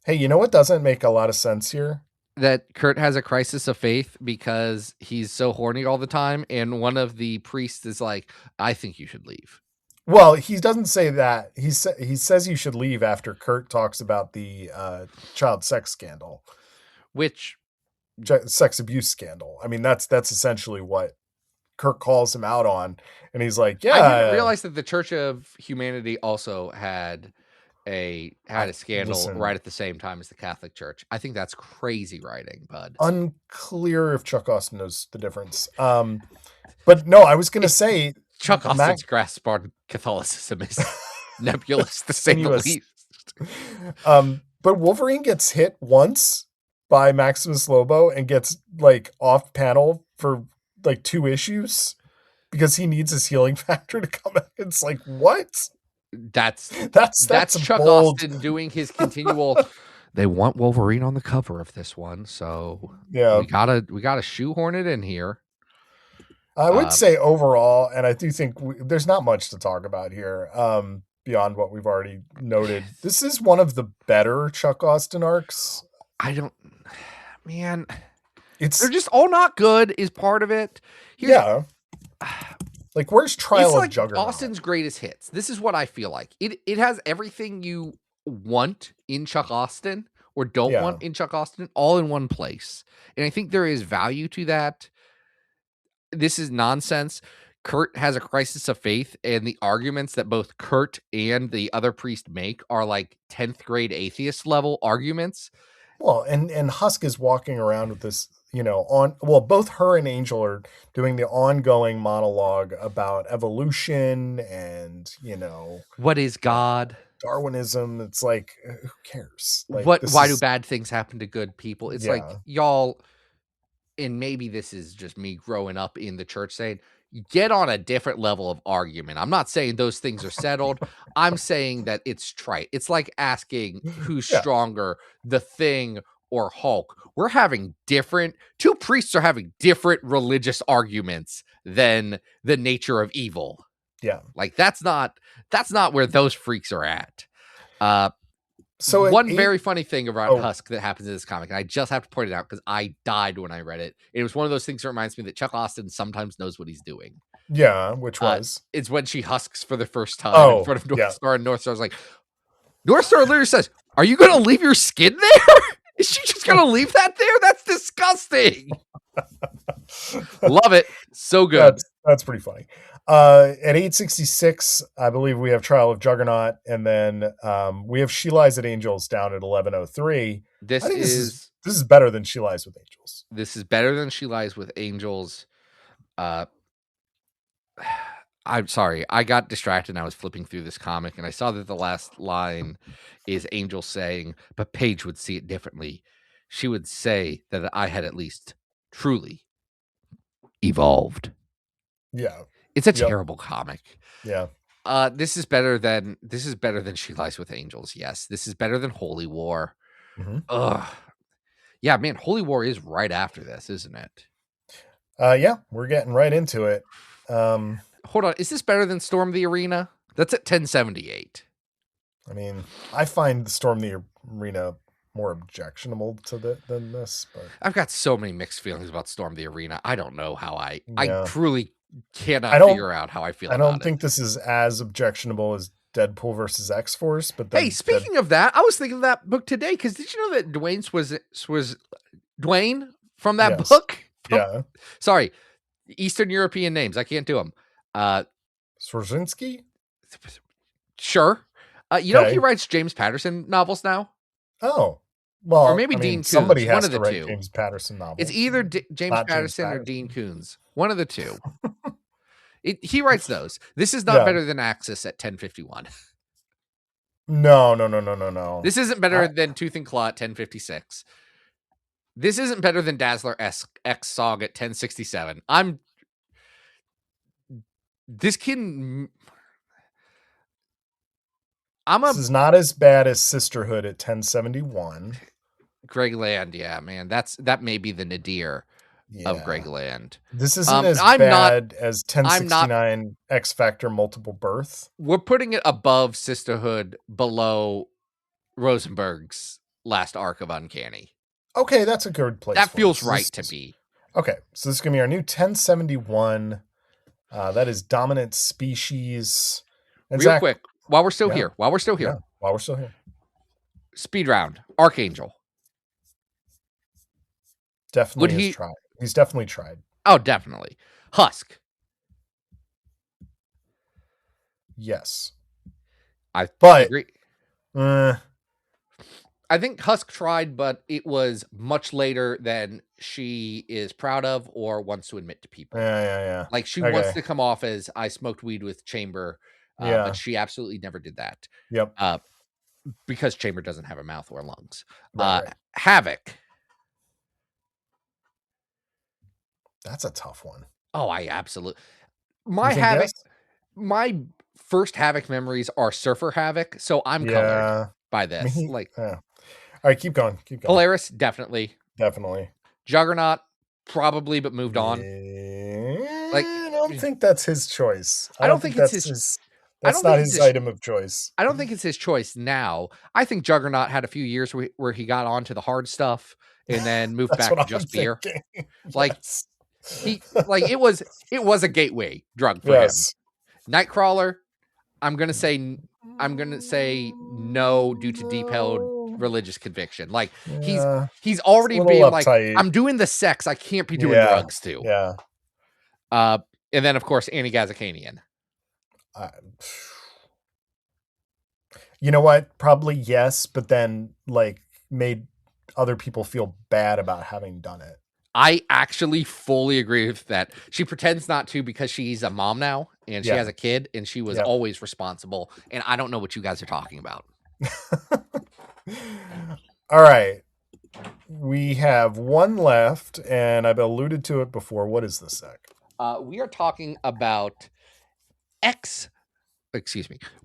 Hey, you know what doesn't make a lot of sense here? That Kurt has a crisis of faith because he's so horny all the time, and one of the priests is like, I think you should leave. Well, he doesn't say that. He says you should leave after Kurt talks about the child sex scandal, sex abuse scandal. I mean, that's essentially what Kurt calls him out on, and he's like, "Yeah." I didn't realize that the Church of Humanity also had a scandal right at the same time as the Catholic Church. I think that's crazy writing, bud. Unclear if Chuck Austin knows the difference. But no, I was going to say Chuck Austin's grasp on Catholicism is nebulous to say the least. But Wolverine gets hit once by Maximus Lobo and gets like off panel for like 2 issues because he needs his healing factor to come back. It's like, what? That's Chuck Austin doing his continual. They want Wolverine on the cover of this one, so yeah, we gotta shoehorn it in here. I would say overall, and I do think there's not much to talk about here beyond what we've already noted. This is one of the better Chuck Austin arcs. They're just all not good is part of it. Like, where's Trial of Juggernaut? Austin's greatest hits. This is what I feel like. It has everything you want in Chuck Austin or don't want in Chuck Austin all in one place. And I think there is value to that. This is nonsense. Kurt has a crisis of faith, and the arguments that both Kurt and the other priest make are like 10th grade atheist level arguments. Well, and Husk is walking around with this, both her and Angel are doing the ongoing monologue about evolution and, what is God? Darwinism. It's like, who cares? Like, why do bad things happen to good people? It's like, y'all, and maybe this is just me growing up in the church saying, get on a different level of argument. I'm not saying those things are settled. I'm saying that it's trite. It's like asking who's stronger, the Thing or Hulk. We're having two priests are having different religious arguments than the nature of evil. Yeah. Like that's not where those freaks are at. So one very funny thing about Husk that happens in this comic, and I just have to point it out because I died when I read it. It was one of those things that reminds me that Chuck Austin sometimes knows what he's doing. Yeah, which was? It's when she husks for the first time in front of North Star, and North Star's like, North Star literally says, "Are you going to leave your skin there? Is she just going to leave that there? That's disgusting." Love it. So good. That's pretty funny. At 866, I believe we have Trial of Juggernaut, and then we have She Lies with Angels down at 1103. This is better than She Lies with Angels. This is better than She Lies with Angels. I'm sorry, I got distracted and I was flipping through this comic, and I saw that the last line is Angel saying, but Paige would see it differently. She would say that I had at least truly evolved. Yeah. It's a terrible comic. Yeah. This is better than She Lies with Angels. Yes. This is better than Holy War. Mm-hmm. Yeah, man, Holy War is right after this, isn't it? Yeah, we're getting right into it. Hold on, is this better than Storm the Arena? That's at 1078. I mean, I find the Storm the Arena more objectionable than this. But I've got so many mixed feelings about Storm the Arena. I don't know how I Yeah. truly cannot I don't- figure out how I feel I about don't think this is as objectionable as Deadpool versus X-Force. But then Hey, speaking of that, I was thinking of that book today because did you know that was Dwayne from that Yes. book? Yeah, Sorry, Eastern European names. I can't do them. Swarzynski. Sure. You know Okay. he writes James Patterson novels now? Oh, well, Or maybe I mean, Dean Koontz, somebody one has of to the write two. James Patterson novels. It's either James Not James Patterson or Patterson. Dean Koontz. One of the two. He writes those. This is not Yeah. better than Axis at 1051. No. This isn't better than Tooth and Claw at 1056. This isn't better than Dazzler X Sog at 1067. This This is not as bad as Sisterhood at 1071. Greg Land, yeah, man. That may be the nadir of Greg Land. This isn't as I'm bad as 1069 X Factor Multiple Birth. We're putting it above Sisterhood, below Rosenberg's last arc of Uncanny. Okay, that's a good place. That for feels us. right to me. Okay, so this is going to be our new 1071. That is Dominant Species. And Real Zach, quick, while we're still Yeah. here, while we're still here. speed round, Archangel. Definitely has tried. He's definitely tried. Oh, definitely. Husk. Yes. I But- agree. Uh, I think Husk tried, but it was much later than she is proud of or wants to admit to people. yeah. Like she Okay. wants to come off as I smoked weed with Chamber, Yeah. but she absolutely never did that. Yep. Because Chamber doesn't have a mouth or lungs. Right. Havoc. That's a tough one. Oh, I absolutely. You My think Havoc. yes? My first Havoc memories are Surfer Havoc, so I'm colored by this. Me- Like yeah. All right, keep going. Polaris, definitely. Definitely. Juggernaut, probably, but moved on. Like, I don't think that's his choice. I don't think it's that's his- That's don't not think it's his his- item of choice. I don't think it's his choice now. I think Juggernaut had a few years where he got onto the hard stuff and then moved That's back what to I'm just beer. thinking. Like, Yes. It was a gateway drug for Yes. him. Nightcrawler, I'm gonna say no due to deep-held religious conviction. Like Yeah. he's already little being like, uptight. I'm doing the sex, I can't be doing Yeah. drugs too. Yeah. And then of course Annie Gazakanian. You know what? Probably yes, but then like made other people feel bad about having done it. I actually fully agree with that. She pretends not to because she's a mom now and she Yeah. has a kid and she was Yep. always responsible. And I don't know what you guys are talking about. All right. We have one left, and I've alluded to it before. What is this, Zach? We are talking about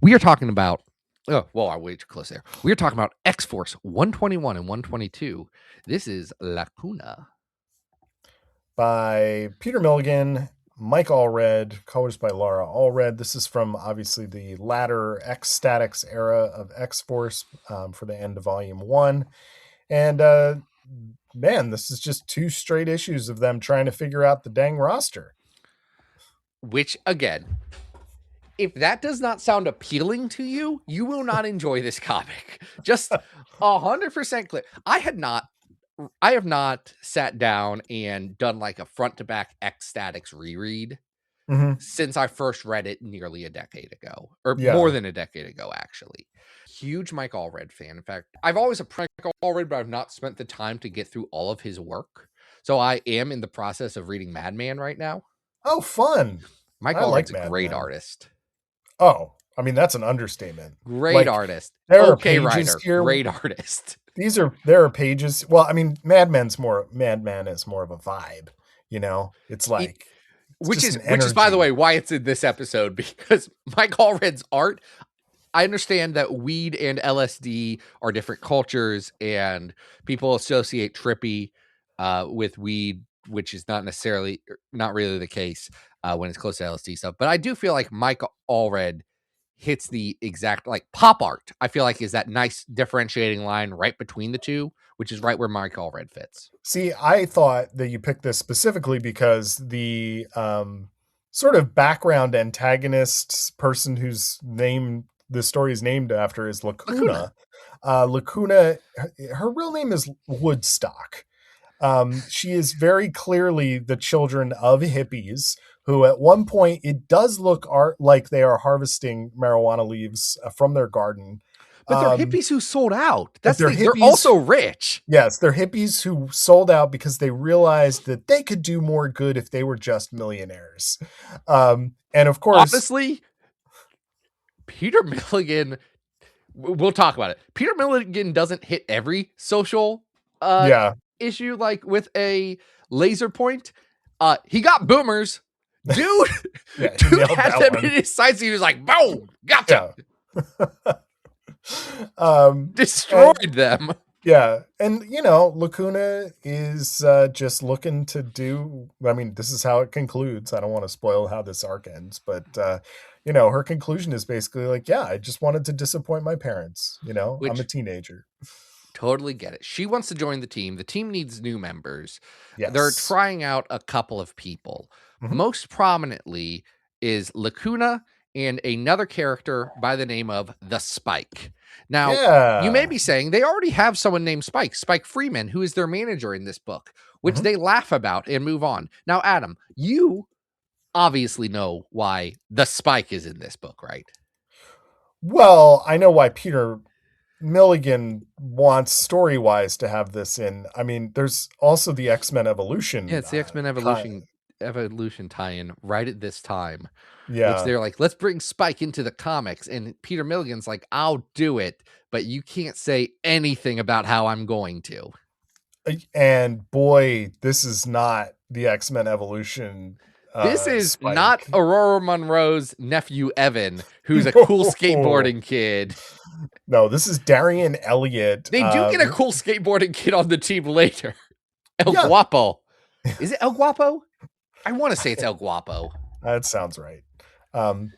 We are talking about. Oh, well, I'm way too close there. We are talking about X-Force 121 and 122. This is Laccuna. By Peter Milligan, Mike Allred, colors by Laura Allred. This is from obviously the latter X-Statix era of X-Force for the end of Volume 1. And man, this is just 2 straight issues of them trying to figure out the dang roster. Which, again, if that does not sound appealing to you, you will not enjoy this comic. Just 100% clear. I have not sat down and done like a front to back X-Statix reread since I first read it nearly a decade ago, or more than a decade ago, actually. Huge Mike Allred fan. In fact, I've always appreciated Mike Allred, but I've not spent the time to get through all of his work. So I am in the process of reading Madman right now. Oh, fun. Mike I like Allred's a great Madman. artist. Oh, I mean, that's an understatement. Great Like, artist. there are Okay, pages writer. here- Great artist. There are pages. Well, I mean, Madman is more of a vibe, you know? It's like Which just is, an by the energy. way, why it's in this episode, because Mike Allred's art, I understand that weed and LSD are different cultures and people associate trippy with weed, which is not really the case when it's close to LSD stuff. But I do feel like Mike Allred, hits the exact, like, pop art, I feel like, is that nice differentiating line right between the two, which is right where Mike Allred fits. See, I thought that you picked this specifically because the sort of background antagonist person whose name the story is named after is Laccuna. Laccuna, her real name is Woodstock. She is very clearly the children of hippies who at one point, it does look like they are harvesting marijuana leaves from their garden. But they're hippies who sold out. They're also rich. Yes, they're hippies who sold out because they realized that they could do more good if they were just millionaires. And of course... Honestly, Peter Milligan... We'll talk about it. Peter Milligan doesn't hit every social issue like with a laser point. He got boomers. Dude, dude had them in his sights. He was like, boom, gotcha. Yeah. Destroyed them. Yeah. And, you know, Laccuna is just looking to do, I mean, this is how it concludes. I don't want to spoil how this arc ends, but, you know, her conclusion is basically like, yeah, I just wanted to disappoint my parents. You know, I'm a teenager. Totally get it. She wants to join the team. The team needs new members. Yes. They're trying out a couple of people. Mm-hmm. Most prominently is Laccuna and another character by the name of the Spike. Now, you may be saying they already have someone named Spike Freeman, who is their manager in this book, which they laugh about and move on. Now, Adam, you obviously know why the Spike is in this book, right? Well, I know why Peter Milligan wants story-wise to have this in. I mean, there's also the X-Men Evolution. Yeah, it's the X-Men Evolution tie-in right at this time. Yeah. Which they're like, let's bring Spike into the comics. And Peter Milligan's like, I'll do it, but you can't say anything about how I'm going to. And boy, this is not the X-Men Evolution. This is Spike. Not Aurora Monroe's nephew, Evan, who's a cool skateboarding kid. No, this is Darian Elliott. They do get a cool skateboarding kid on the team later. El Guapo. Is it El Guapo? I want to say it's El Guapo. That sounds right.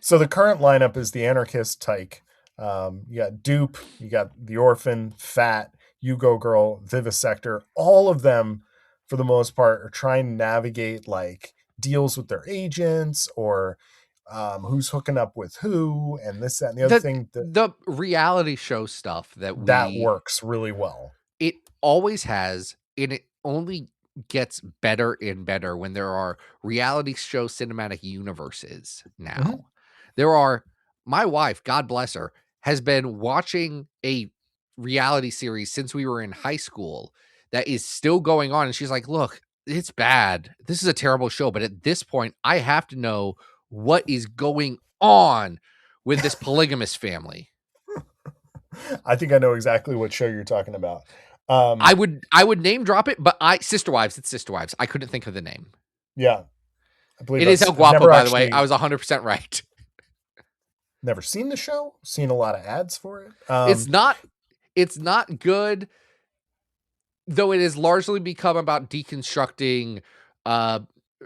So the current lineup is the Anarchist Tyke. You got Dupe, you got the Orphan, Fat, Yugo Girl, Vivisector. All of them, for the most part, are trying to navigate like deals with their agents or who's hooking up with who and this, that, and the other thing. The reality show stuff that works really well. It always has, and it only gets better and better when there are reality show cinematic universes now. Mm-hmm. There are, my wife, God bless her, has been watching a reality series since we were in high school that is still going on. And she's like, look, it's bad. This is a terrible show. But at this point, I have to know what is going on with this polygamous family. I think I know exactly what show you're talking about. I would name drop it, but Sister Wives. It's Sister Wives. I couldn't think of the name. Yeah, I believe it is El Guapo. By the way, I was 100% right. Never seen the show. Seen a lot of ads for it. It's not good, though. It has largely become about deconstructing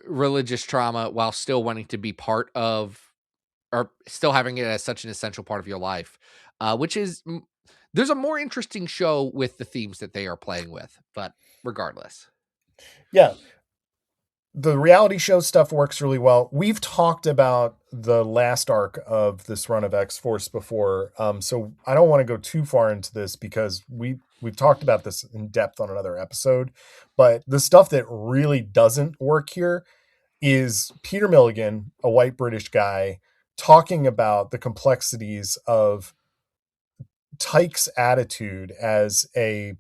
religious trauma while still wanting to be part of, or still having it as such an essential part of your life, which is. There's a more interesting show with the themes that they are playing with, but regardless. Yeah. The reality show stuff works really well. We've talked about the last arc of this run of X-Force before, so I don't want to go too far into this because we've talked about this in depth on another episode, but the stuff that really doesn't work here is Peter Milligan, a white British guy, talking about the complexities of Tyke's attitude as a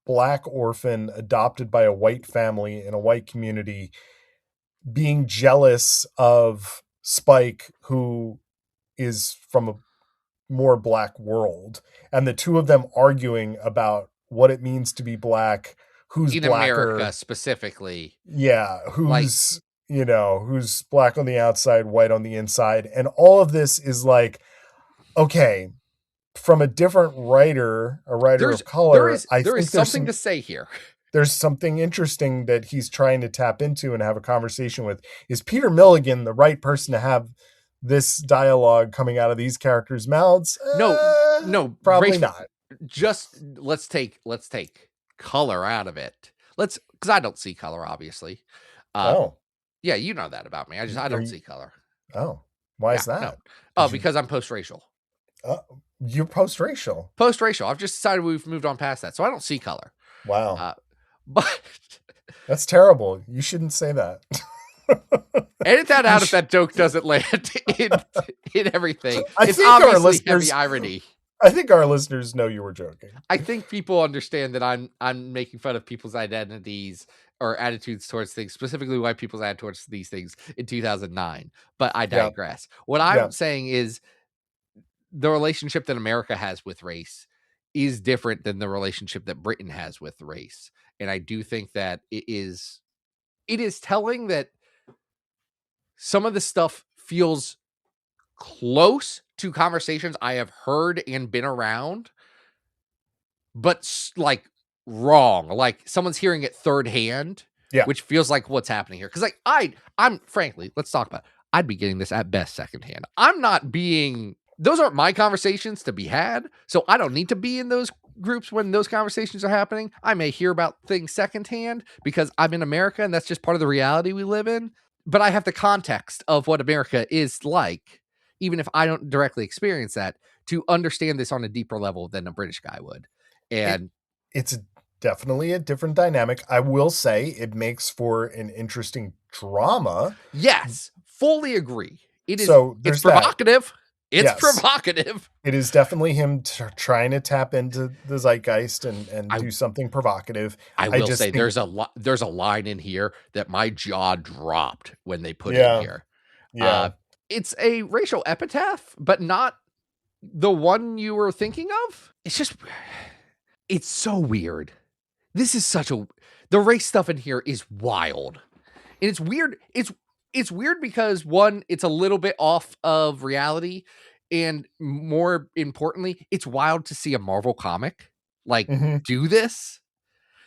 black orphan adopted by a white family in a white community, being jealous of Spike, who is from a more black world, and the two of them arguing about what it means to be black, who's in blacker, America specifically. Yeah, who's who's black on the outside, white on the inside, and all of this is like, okay, from a different writer, a writer of color, there is something to say here. There's something interesting that he's trying to tap into and have a conversation with. Is Peter Milligan the right person to have this dialogue coming out of these characters' mouths? No, probably race, not. Just let's take color out of it. Because I don't see color, obviously. Yeah, you know that about me. I don't see color. Oh, why is Yeah, that? no. Oh, because I'm post-racial. You're post-racial. Post-racial. I've just decided we've moved on past that, so I don't see color. Wow. But that's terrible. You shouldn't say that. Edit that out if that joke doesn't land in everything. It's think obviously our listeners, heavy irony. I think our listeners know you were joking. I think people understand that I'm making fun of people's identities or attitudes towards things, specifically white people's attitudes towards these things in 2009. But I digress. What I'm saying is the relationship that America has with race is different than the relationship that Britain has with race. And I do think that it is telling that some of the stuff feels close to conversations I have heard and been around, but like wrong. Like someone's hearing it third hand, which feels like what's happening here. Because like I'm frankly, let's talk about it. I'd be getting this at best secondhand. Those aren't my conversations to be had. So I don't need to be in those groups when those conversations are happening. I may hear about things secondhand because I'm in America and that's just part of the reality we live in. But I have the context of what America is like, even if I don't directly experience that, to understand this on a deeper level than a British guy would. And it's definitely a different dynamic. I will say it makes for an interesting drama. Yes, fully agree. It is. So it's provocative. It's provocative. It is definitely him trying to tap into the zeitgeist and do something provocative. I will say there's a line in here that my jaw dropped when they put in here. Yeah. It's a racial epitaph, but not the one you were thinking of. It's so weird. This is the race stuff in here is wild. And it's weird. It's weird because one, it's a little bit off of reality. And more importantly, it's wild to see a Marvel comic do this.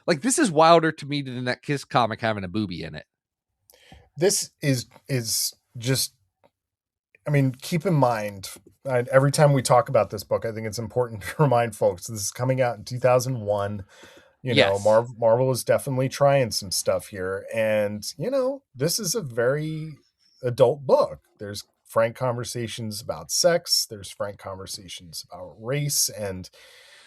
Like this is wilder to me than that Kiss comic having a booby in it. This is just, I mean, keep in mind, every time we talk about this book, I think it's important to remind folks this is coming out in 2001. You know, Marvel is definitely trying some stuff here. And, you know, this is a very adult book. There's frank conversations about sex. There's frank conversations about race and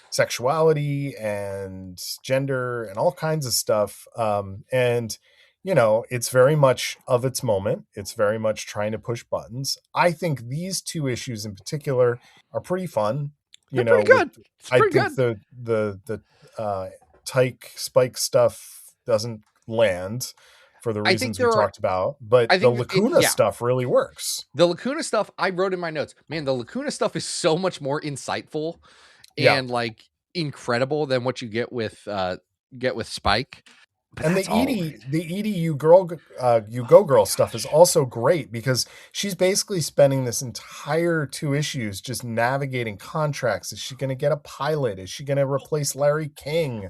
sexuality and gender and all kinds of stuff. And, you know, it's very much of its moment. It's very much trying to push buttons. I think these two issues in particular are pretty fun. They're pretty good. I think the Tyke Spike stuff doesn't land for the reasons we talked about, but the Laccuna stuff really works. The Laccuna stuff I wrote in my notes, man, the Laccuna stuff is so much more insightful and like incredible than what you get with Spike. But and the Edie you go girl stuff is also great because she's basically spending this entire 2 issues just navigating contracts. Is she going to get a pilot? Is she going to replace Larry King?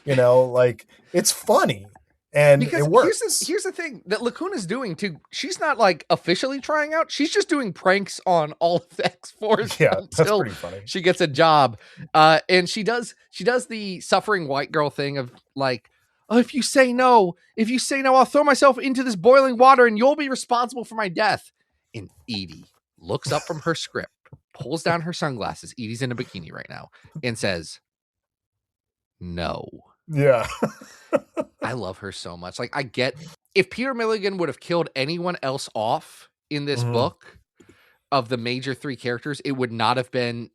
You know, like it's funny and because it works. Here's the thing that Lacuna's doing too. She's not like officially trying out. She's just doing pranks on all of the X-Force until that's pretty funny. She gets a job. And she does the suffering white girl thing of like, oh, if you say no, I'll throw myself into this boiling water and you'll be responsible for my death. And Edie looks up from her script, pulls down her sunglasses. Edie's in a bikini right now and says, no. Yeah. I love her so much. Like I get if Peter Milligan would have killed anyone else off in this book of the major 3 characters, it would not have been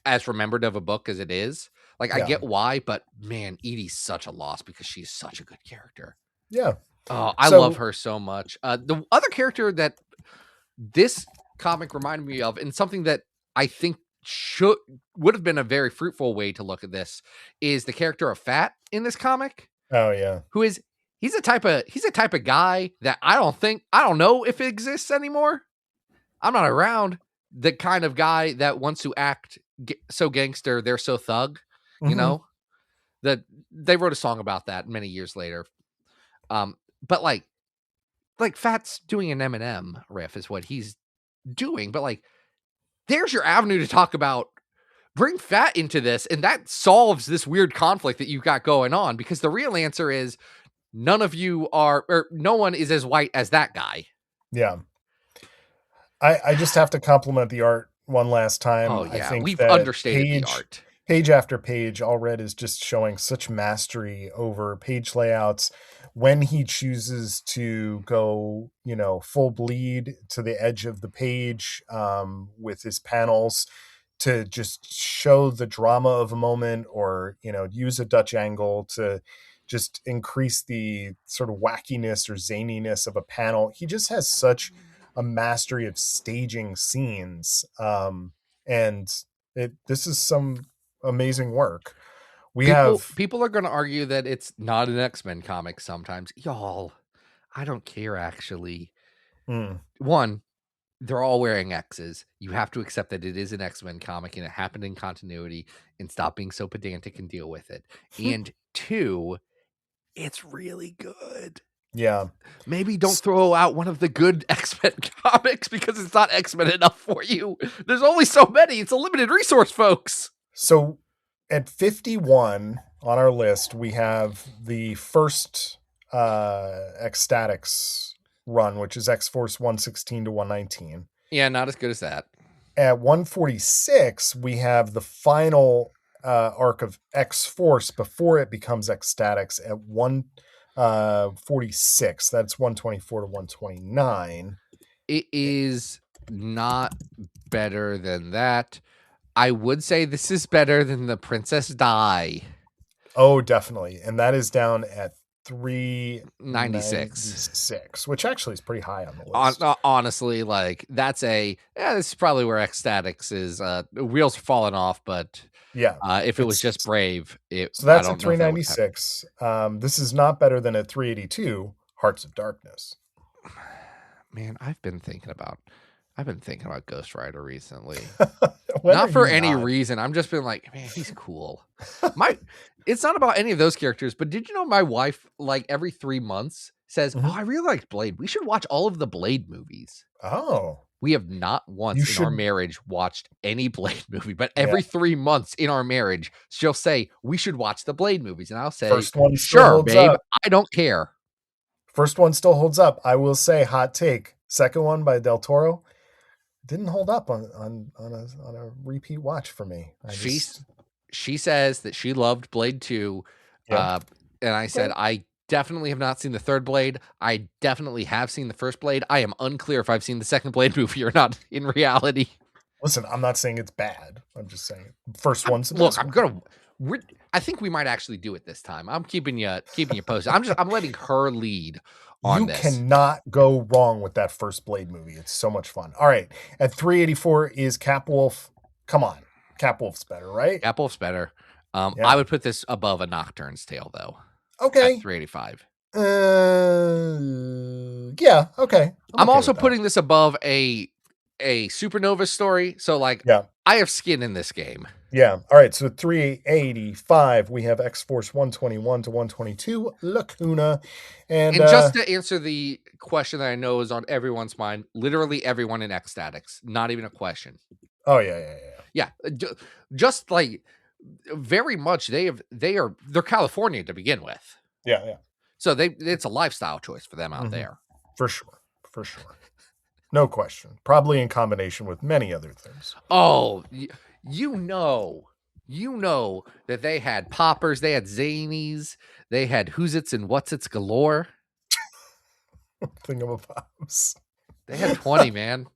as remembered of a book as it is. Like I get why, but man, Edie's such a loss because she's such a good character. Yeah. Oh, I love her so much. The other character that this comic reminded me of, and something that I think would have been a very fruitful way to look at this, is the character of Fat in this comic. Oh yeah. He's a type of guy that I don't know if it exists anymore. I'm not around the kind of guy that wants to act so gangster, they're so thug. You know, that they wrote a song about that many years later. But like Fat's doing an Eminem riff is what he's doing, but like, there's your avenue to talk about. Bring fat into this, and that solves this weird conflict that you've got going on, because the real answer is none of you are, or no one is as white as that guy. Yeah. I just have to compliment the art one last time. Oh, yeah. I think We've that understated the art. Page after page, Allred is just showing such mastery over page layouts. When he chooses to go, full bleed to the edge of the page with his panels to just show the drama of a moment, or, use a Dutch angle to just increase the sort of wackiness or zaniness of a panel. He just has such a mastery of staging scenes. This is some amazing work. People are going to argue that it's not an X-Men comic sometimes. Y'all, I don't care, actually. One, they're all wearing X's. You have to accept that it is an X-Men comic and it happened in continuity, and stop being so pedantic and deal with it. And two, it's really good. Yeah. Maybe don't throw out one of the good X-Men comics because it's not X-Men enough for you. There's only so many. It's a limited resource, folks. So at 51 on our list, we have the first Ecstatics run, which is X-Force 116 to 119. Yeah, not as good as that. At 146, we have the final arc of X-Force before it becomes Ecstatics at 146. That's 124 to 129. It is not better than that. I would say this is better than the Princess Di. Oh, definitely. And that is down at 396, which actually is pretty high on the list. Honestly, like, that's this is probably where Ecstatics is. Wheels are falling off, but yeah, if it was just Brave, so that's at 396. This is not better than at 382, Hearts of Darkness. Man, I've been thinking about Ghost Rider recently. Not for any reason. I'm just been like, man, he's cool. It's not about any of those characters, but did you know my wife, like, every 3 months says, "Oh, I really liked Blade. We should watch all of the Blade movies." Oh. We have not once in our marriage watched any Blade movie, but every 3 months in our marriage, she'll say, "We should watch the Blade movies." And I'll say, First one "Sure, babe. Up. I don't care." First one still holds up. I will say, hot take. Second one by Del Toro didn't hold up on a repeat watch for me. She says that she loved Blade 2. Yeah. And I said, I definitely have not seen the third Blade. I definitely have seen the first Blade. I am unclear if I've seen the second Blade movie or not in reality. Listen, I'm not saying it's bad. I'm just saying first one's the best. I think we might actually do it this time. I'm keeping you posted. I'm letting her lead on this. You cannot go wrong with that first Blade movie. It's so much fun. All right. At 384 is Capwolf. Come on. Capwolf's better, right? Capwolf's better. I would put this above A Nocturne's Tale, though. Okay. At 385. Yeah, okay. I'm also putting this above a Supernova story. So, like, I have skin in this game. Yeah. All right. So 385, we have X-Force 121 to 122, Laccuna. And just to answer the question that I know is on everyone's mind, literally everyone in Ecstatics, not even a question. Oh, yeah. Yeah. Just like very much they're California to begin with. Yeah. So it's a lifestyle choice for them out there. For sure. No question. Probably in combination with many other things. Oh, you know that they had poppers, they had zanies, they had who's-its and what's-its galore. Thingamabobs. They had 20, man.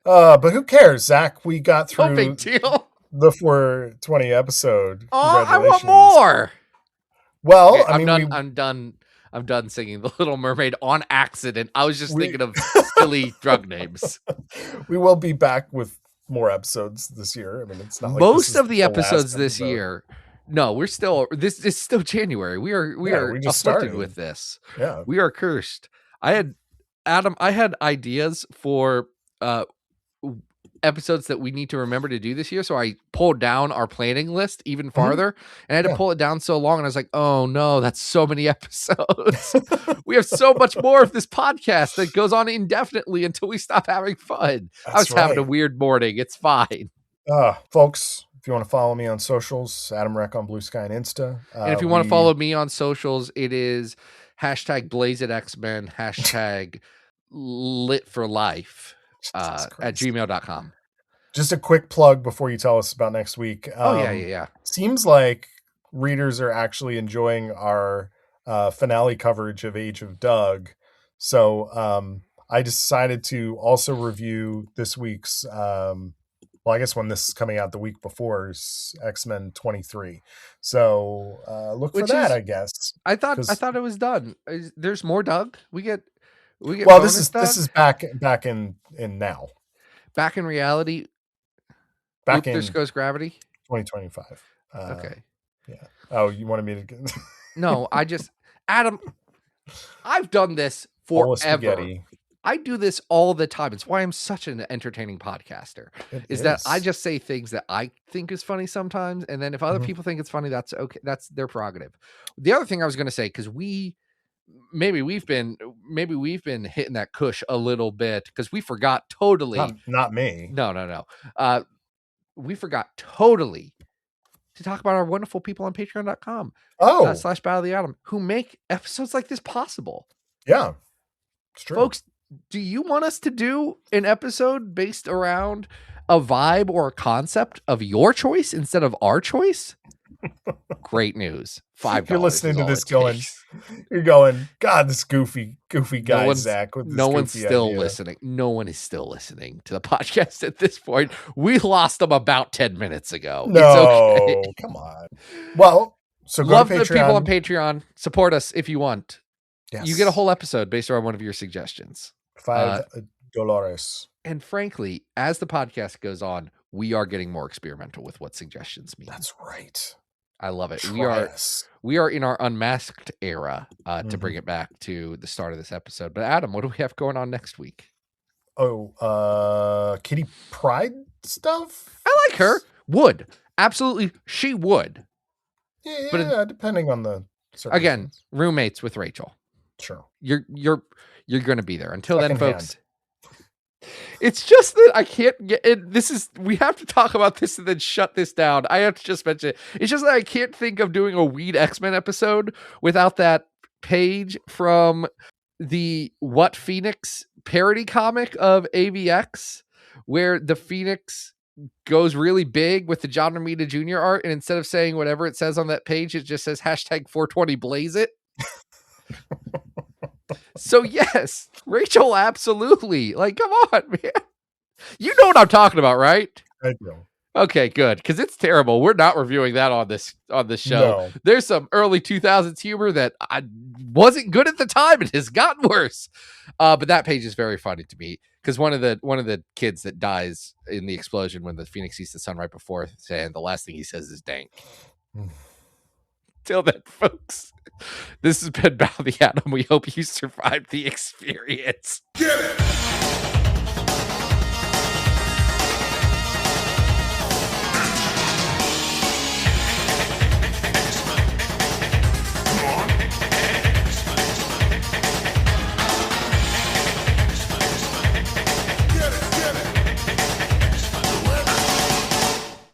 But who cares, Zach? We got through no big deal. The 420 episode. Oh, I want more. Well, okay, I'm done singing The Little Mermaid on accident. I was just thinking of silly drug names. We will be back with more episodes this year. I mean, it's not like most of the episodes this year. No, we're still. This is still January. We are afflicted started with this. Yeah, we are cursed. I had ideas for episodes that we need to remember to do this year. So I pulled down our planning list even farther, and I had to pull it down so long. And I was like, oh no, that's so many episodes. We have so much more of this podcast that goes on indefinitely until we stop having fun. I was having a weird morning. It's fine. Folks, if you want to follow me on socials, Adam Rec on Blue Sky and Insta. And if you want to follow me on socials, it is #BlazeItXmen, #LitForLife at gmail.com. Just a quick plug before you tell us about next week. Yeah. Seems like readers are actually enjoying our finale coverage of Age of Doug. So I decided to also review this week's, well, I guess when this is coming out the week before is X-Men 23. So look for that, I guess. I thought it was done. There's more Doug. We get well, this is back in now. Back in reality. Back in Goes Gravity 2025. Okay. Yeah. Oh, you wanted me to get No, Adam, I've done this forever. I do this all the time. It's why I'm such an entertaining podcaster. Is that I just say things that I think is funny sometimes, and then if other people think it's funny, that's okay. That's their prerogative. The other thing I was going to say, because maybe we've been hitting that cush a little bit because we forgot totally. Not me. No. We forgot totally to talk about our wonderful people on patreon.com / Battle of the Atom who make episodes like this possible. Yeah, it's true. Folks, do you want us to do an episode based around a vibe or a concept of your choice instead of our choice? Great news. $5. You're listening to this you're going, God, this goofy guy, Zach. No one's still listening. No one is still listening to the podcast at this point. We lost them about 10 minutes ago. No, it's okay. Come on. Well, so go love to the people on Patreon. Support us if you want. Yes. You get a whole episode based around one of your suggestions. $5. And frankly, as the podcast goes on, we are getting more experimental with what suggestions mean. That's right. I love it. We are in our unmasked era to bring it back to the start of this episode. But Adam, what do we have going on next week? Kitty Pryde stuff? I like her. Would. Absolutely. She would. Yeah, but depending on the again, roommates with Rachel. Sure. You're going to be there. Until then, folks. It's just that I can't get it. We have to talk about this and then shut this down. I have to just mention it. It's just that I can't think of doing a Weed X-Men episode without that page from the What Phoenix parody comic of AVX, where the Phoenix goes really big with the John Romita Jr. art. And instead of saying whatever it says on that page, it just says #420 blaze it. So yes, Rachel, absolutely. Like, come on, man. You know what I'm talking about, right? I do. Okay, good. Because it's terrible. We're not reviewing that on this show. No. There's some early 2000s humor that I wasn't good at the time. It has gotten worse. But that page is very funny to me because one of the kids that dies in the explosion when the Phoenix sees the sun right before, and the last thing he says is "dank." Till then, folks, this has been Battle of the Atom. We hope you survived the experience. Get it!